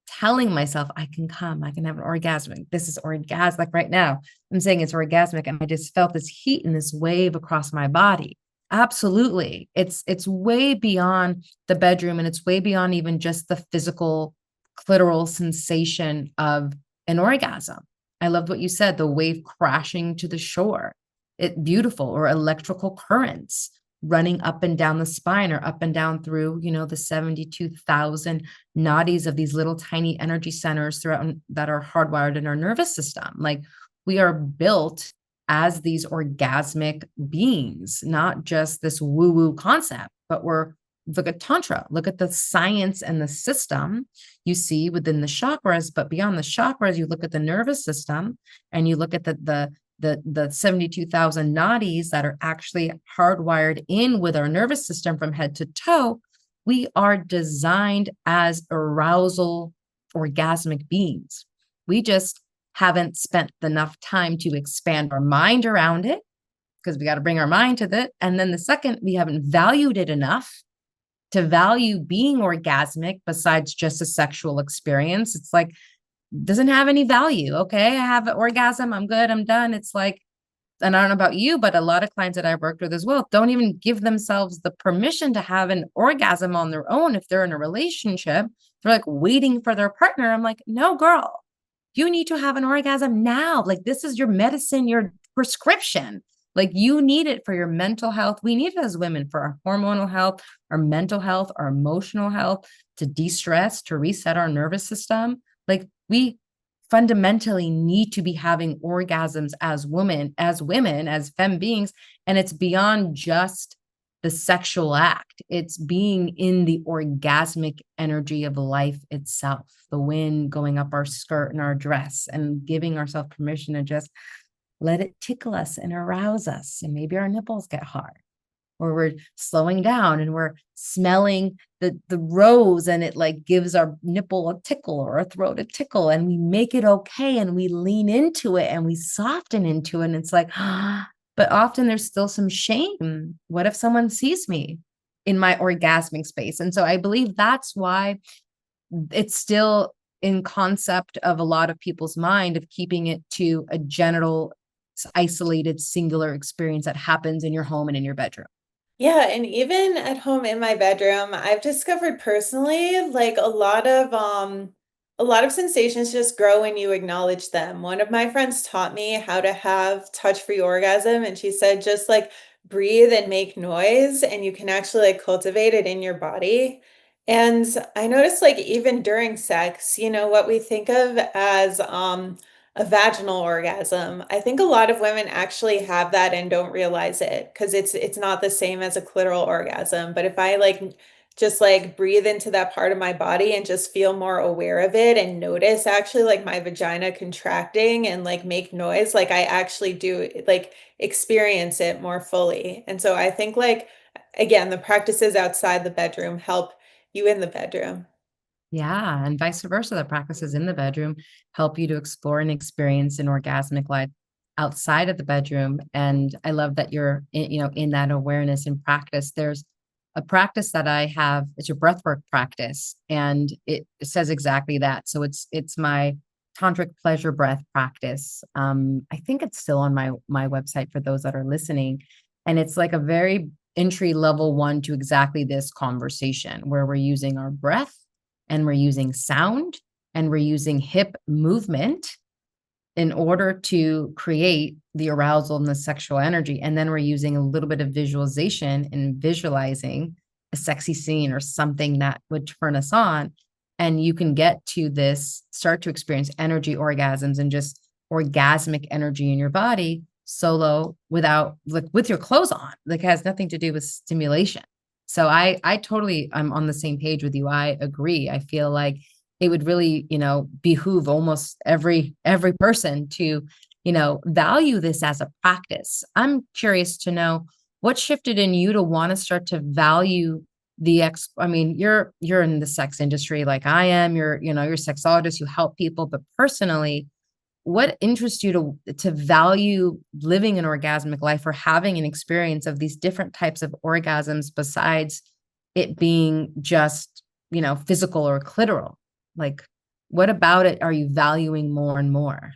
telling myself I can come, I can have an orgasm. This is orgasmic. Like right now, I'm saying it's orgasmic, and I just felt this heat and this wave across my body. Absolutely. It's way beyond the bedroom, and it's way beyond even just the physical clitoral sensation of an orgasm. I loved what you said, the wave crashing to the shore. It beautiful, or electrical currents running up and down the spine or up and down through, the 72,000 nadis of these little tiny energy centers throughout that are hardwired in our nervous system. Like, we are built as these orgasmic beings, not just this woo-woo concept, but look at Tantra, look at the science and the system you see within the chakras, but beyond the chakras, you look at the nervous system and you look at the 72,000 nadis that are actually hardwired in with our nervous system from head to toe. We are designed as arousal, orgasmic beings. We just haven't spent enough time to expand our mind around it, because we got to bring our mind to that. And then the second, we haven't valued it enough to value being orgasmic besides just a sexual experience. It's like, doesn't have any value. Okay, I have an orgasm, I'm good, I'm done. It's like, and I don't know about you, but a lot of clients that I've worked with as well don't even give themselves the permission to have an orgasm on their own if they're in a relationship. They're like waiting for their partner. I'm like, no, girl, you need to have an orgasm now. Like, this is your medicine, your prescription. Like, you need it for your mental health. We need it as women for our hormonal health, our mental health, our emotional health, to de-stress, to reset our nervous system. Like, we fundamentally need to be having orgasms as women, as femme beings. And it's beyond just the sexual act. It's being in the orgasmic energy of life itself, the wind going up our skirt and our dress, and giving ourselves permission to just let it tickle us and arouse us. And maybe our nipples get hard. or we're slowing down and we're smelling the rose, and it like gives our nipple a tickle or our throat a tickle, and we make it okay and we lean into it and we soften into it. And it's like, but often there's still some shame. What if someone sees me in my orgasmic space? And so I believe that's why it's still in concept of a lot of people's mind of keeping it to a genital isolated singular experience that happens in your home and in your bedroom. Yeah, and even at home in my bedroom, I've discovered personally like a lot of sensations just grow when you acknowledge them. One of my friends taught me how to have touch-free orgasm, and she said just like breathe and make noise and you can actually like cultivate it in your body. And I noticed like even during sex, you know, what we think of as a vaginal orgasm. I think a lot of women actually have that and don't realize it because it's not the same as a clitoral orgasm. But if I like just like breathe into that part of my body and just feel more aware of it and notice actually like my vagina contracting and like make noise, like I actually do like experience it more fully. And so I think like again, the practices outside the bedroom help you in the bedroom. Yeah, and vice versa. The practices in the bedroom help you to explore and experience an orgasmic life outside of the bedroom. And I love that you're, in that awareness and practice. There's a practice that I have. It's a breathwork practice, and it says exactly that. So it's my tantric pleasure breath practice. I think it's still on my website for those that are listening, and it's like a very entry level one to exactly this conversation where we're using our breath and we're using sound and we're using hip movement in order to create the arousal and the sexual energy. And then we're using a little bit of visualization and visualizing a sexy scene or something that would turn us on. And you can get to this, start to experience energy orgasms and just orgasmic energy in your body solo without, like, with your clothes on. Like, it has nothing to do with stimulation. So I totally, I'm on the same page with you. I agree. I feel like it would really, behoove almost every person to, value this as a practice. I'm curious to know what shifted in you to want to start to value I mean, you're in the sex industry like I am. You're a sexologist, you help people, but personally, what interests you to value living an orgasmic life or having an experience of these different types of orgasms besides it being just, physical or clitoral? Like, what about it are you valuing more and more?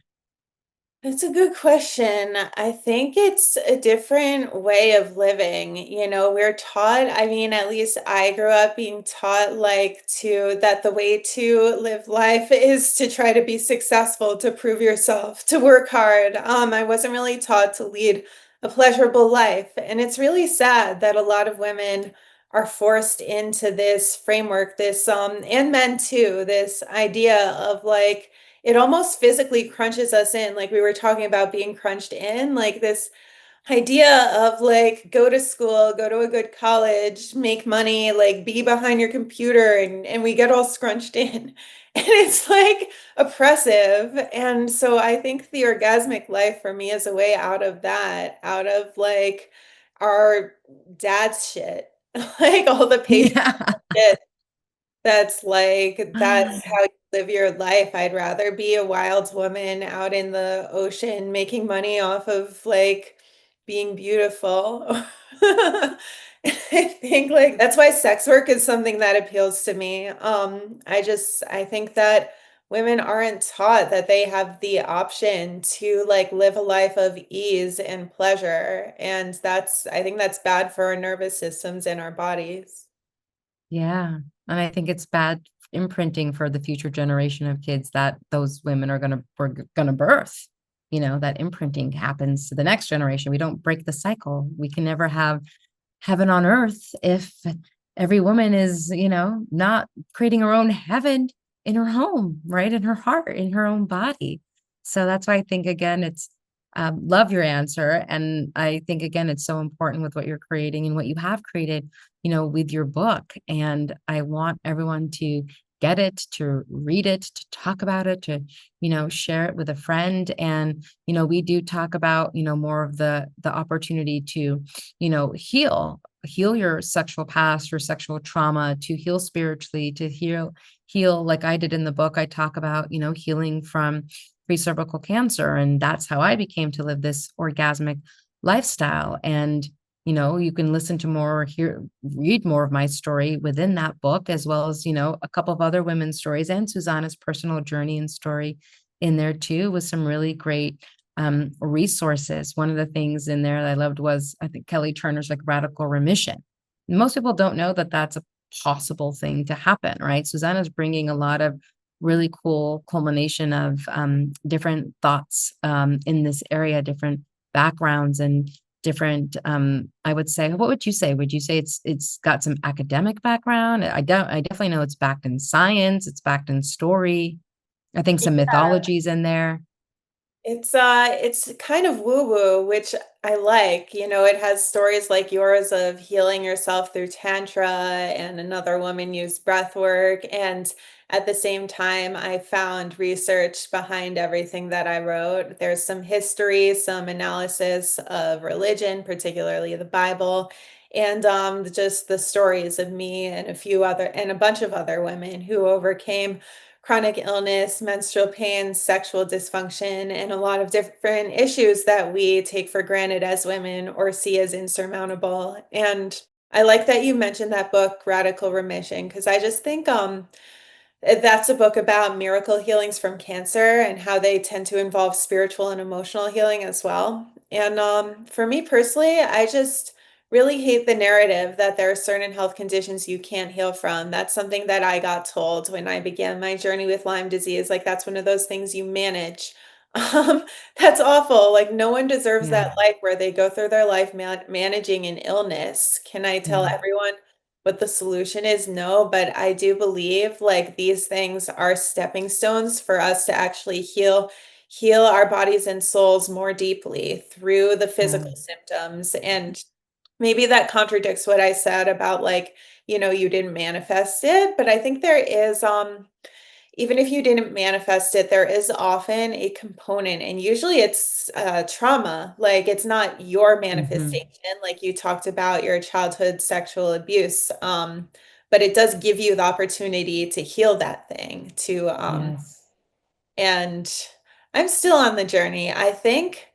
That's a good question. I think it's a different way of living. You know, we're taught, I mean, at least I grew up being taught like that the way to live life is to try to be successful, to prove yourself, to work hard. I wasn't really taught to lead a pleasurable life. And it's really sad that a lot of women are forced into this framework, and men too, this idea of like, it almost physically crunches us in, like we were talking about being crunched in, like this idea of like go to school, go to a good college, make money, like be behind your computer, and we get all scrunched in. And it's like oppressive. And so I think the orgasmic life for me is a way out of that, out of like our dad's shit, like all the patriarchal Yeah. shit that's like that's how you live your life. I'd rather be a wild woman out in the ocean making money off of like being beautiful. I think like that's why sex work is something that appeals to me. I think that women aren't taught that they have the option to like live a life of ease and pleasure. And I think that's bad for our nervous systems and our bodies. Yeah. And I think it's bad imprinting for the future generation of kids that those women we're gonna birth. That imprinting happens to the next generation. We don't break the cycle. We can never have heaven on earth if every woman is, not creating her own heaven in her home, right? In her heart, in her own body. So that's why I think, again, it's love your answer. And I think, again, it's so important with what you're creating and what you have created, with your book. And I want everyone to get it, to read it, to talk about it, to, share it with a friend. And, we do talk about, more of the opportunity to, heal your sexual past, your sexual trauma, to heal spiritually, to heal like I did in the book. I talk about, healing from pre-cervical cancer. And that's how I became to live this orgasmic lifestyle. And you can listen to more or read more of my story within that book, as well as, a couple of other women's stories and Suzannah's personal journey and story in there too, with some really great resources. One of the things in there that I loved was, I think, Kelly Turner's like radical remission. Most people don't know that that's a possible thing to happen, right? Suzannah's bringing a lot of really cool culmination of different thoughts in this area, different backgrounds and different I would say, what would you say? Would you say it's got some academic background? I definitely know it's backed in science, it's backed in story. I think some mythologies in there. It's kind of woo-woo, which I like. It has stories like yours of healing yourself through tantra, and another woman used breath work. And at the same time, I found research behind everything that I wrote. There's some history, some analysis of religion, particularly the Bible, and just the stories of me and a bunch of other women who overcame chronic illness, menstrual pain, sexual dysfunction, and a lot of different issues that we take for granted as women or see as insurmountable. And I like that you mentioned that book, Radical Remission, because I just think that's a book about miracle healings from cancer and how they tend to involve spiritual and emotional healing as well. And for me personally, I just really hate the narrative that there are certain health conditions you can't heal from. That's something that I got told when I began my journey with Lyme disease. Like, that's one of those things you manage. Um, that's awful. Like, no one deserves Yeah, that life where they go through their life managing an illness. Can I tell yeah, everyone what the solution is? No, but I do believe like these things are stepping stones for us to actually heal our bodies and souls more deeply through the yeah. physical symptoms. And maybe that contradicts what I said about like, you didn't manifest it, but I think there is even if you didn't manifest it, there is often a component, and usually it's trauma. Like, it's not your Hmm. manifestation, like you talked about your childhood sexual abuse. But it does give you the opportunity to heal that thing, Yes. and I'm still on the journey. I think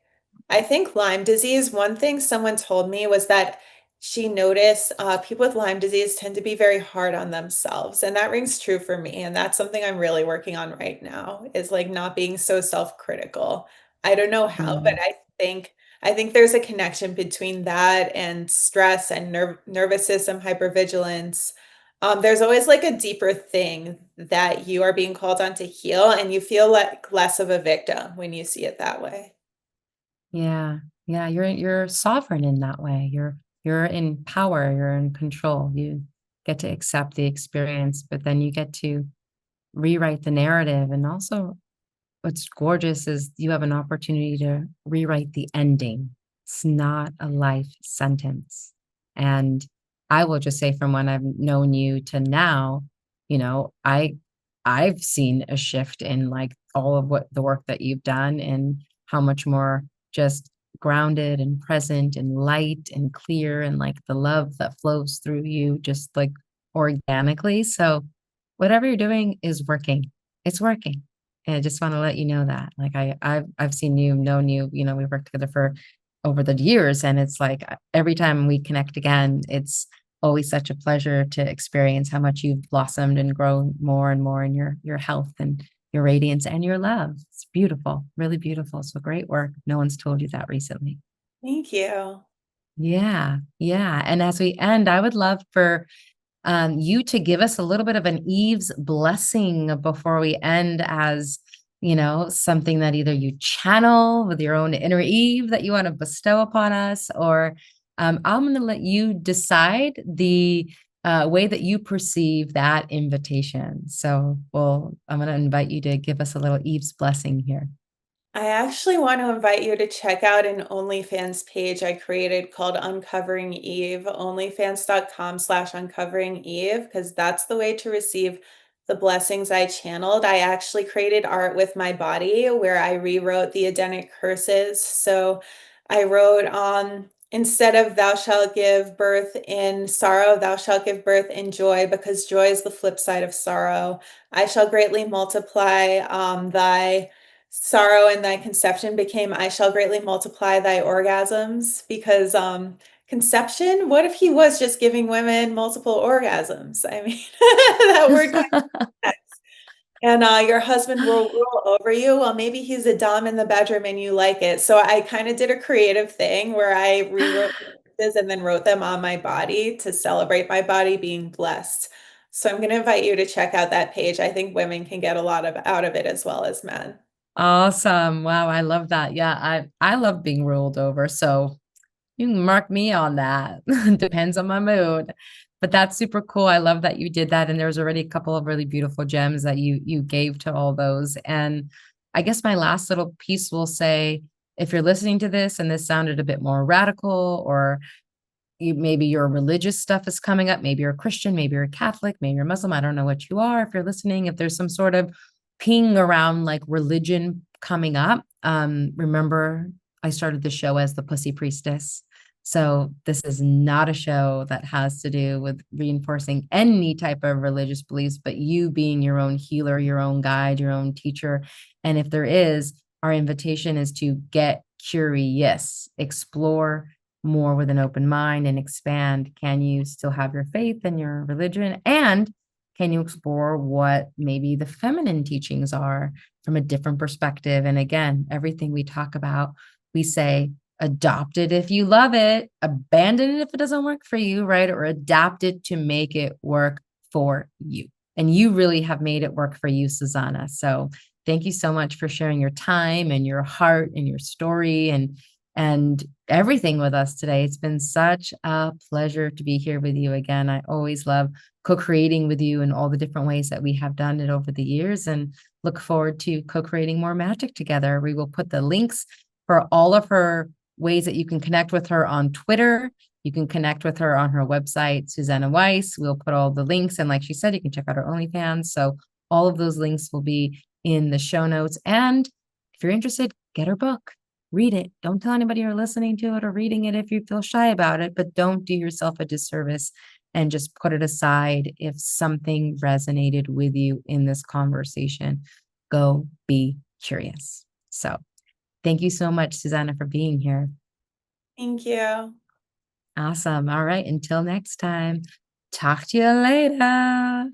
Lyme disease, one thing someone told me was that she noticed people with Lyme disease tend to be very hard on themselves. And that rings true for me. And that's something I'm really working on right now, is like not being so self-critical. I don't know how, but Mm. I think there's a connection between that and stress and nervous system hypervigilance. There's always like a deeper thing that you are being called on to heal, and you feel like less of a victim when you see it that way. Yeah. Yeah, you're sovereign in that way. You're in power, you're in control. You get to accept the experience, but then you get to rewrite the narrative. And also, what's gorgeous is you have an opportunity to rewrite the ending. It's not a life sentence. And I will just say, from when I've known you to now, you know, I I've seen a shift in like all of what the work that you've done, and how much more just grounded and present and light and clear, and like the love that flows through you just like organically. So whatever you're doing is working. It's working. And I just want to let you know that. Like I've seen you, known you, we've worked together for over the years. And it's like every time we connect again, it's always such a pleasure to experience how much you've blossomed and grown more and more in your health and your radiance and your love. It's beautiful, really beautiful. So great work. No one's told you that recently. Thank you. Yeah, yeah. And as we end, I would love for you to give us a little bit of an Eve's blessing before we end, as something that either you channel with your own inner Eve that you want to bestow upon us, or I'm going to let you decide the way that you perceive that invitation. So, I'm going to invite you to give us a little Eve's blessing here. I actually want to invite you to check out an OnlyFans page I created called Uncovering Eve, onlyfans.com/uncovering Eve, because that's the way to receive the blessings I channeled, I actually created art with my body where I rewrote the Edenic curses. So I wrote instead of thou shalt give birth in sorrow, thou shalt give birth in joy, because joy is the flip side of sorrow. I shall greatly multiply thy sorrow, and thy conception became I shall greatly multiply thy orgasms, because conception, what if he was just giving women multiple orgasms? I mean, that word kind of, and your husband will rule over you. Well, maybe he's a dom in the bedroom and you like it. So I kind of did a creative thing where I rewrote this and then wrote them on my body to celebrate my body being blessed. So I'm going to invite you to check out that page. I think women can get a lot of out of it as well as men. Awesome. Wow, I love that. Yeah, I love being ruled over. So you can mark me on that. Depends on my mood. But that's super cool. I love that you did that. And there's already a couple of really beautiful gems that you gave to all those. And I guess my last little piece will say, if you're listening to this and this sounded a bit more radical, or maybe your religious stuff is coming up, maybe you're a Christian, maybe you're a Catholic, maybe you're Muslim, I don't know what you are. If you're listening, if there's some sort of ping around like religion coming up, remember I started the show as the Pussy Priestess. So this is not a show that has to do with reinforcing any type of religious beliefs, but you being your own healer, your own guide, your own teacher. And if there is, our invitation is to get curious, explore more with an open mind, and expand. Can you still have your faith and your religion? And can you explore what maybe the feminine teachings are from a different perspective? And again, everything we talk about, we say, adopt it if you love it, abandon it if it doesn't work for you, right? Or adapt it to make it work for you. And you really have made it work for you, Suzannah. So thank you so much for sharing your time and your heart and your story and everything with us today. It's been such a pleasure to be here with you again. I always love co-creating with you in all the different ways that we have done it over the years, and look forward to co-creating more magic together. We will put the links for all of her ways that you can connect with her on Twitter. You can connect with her on her website, Suzannah Weiss. We'll put all the links. And like she said, you can check out her OnlyFans. So all of those links will be in the show notes. And if you're interested, get her book. Read it. Don't tell anybody you're listening to it or reading it if you feel shy about it, but don't do yourself a disservice and just put it aside if something resonated with you in this conversation. Go be curious. So thank you so much, Suzannah, for being here. Thank you. Awesome. All right. Until next time, talk to you later.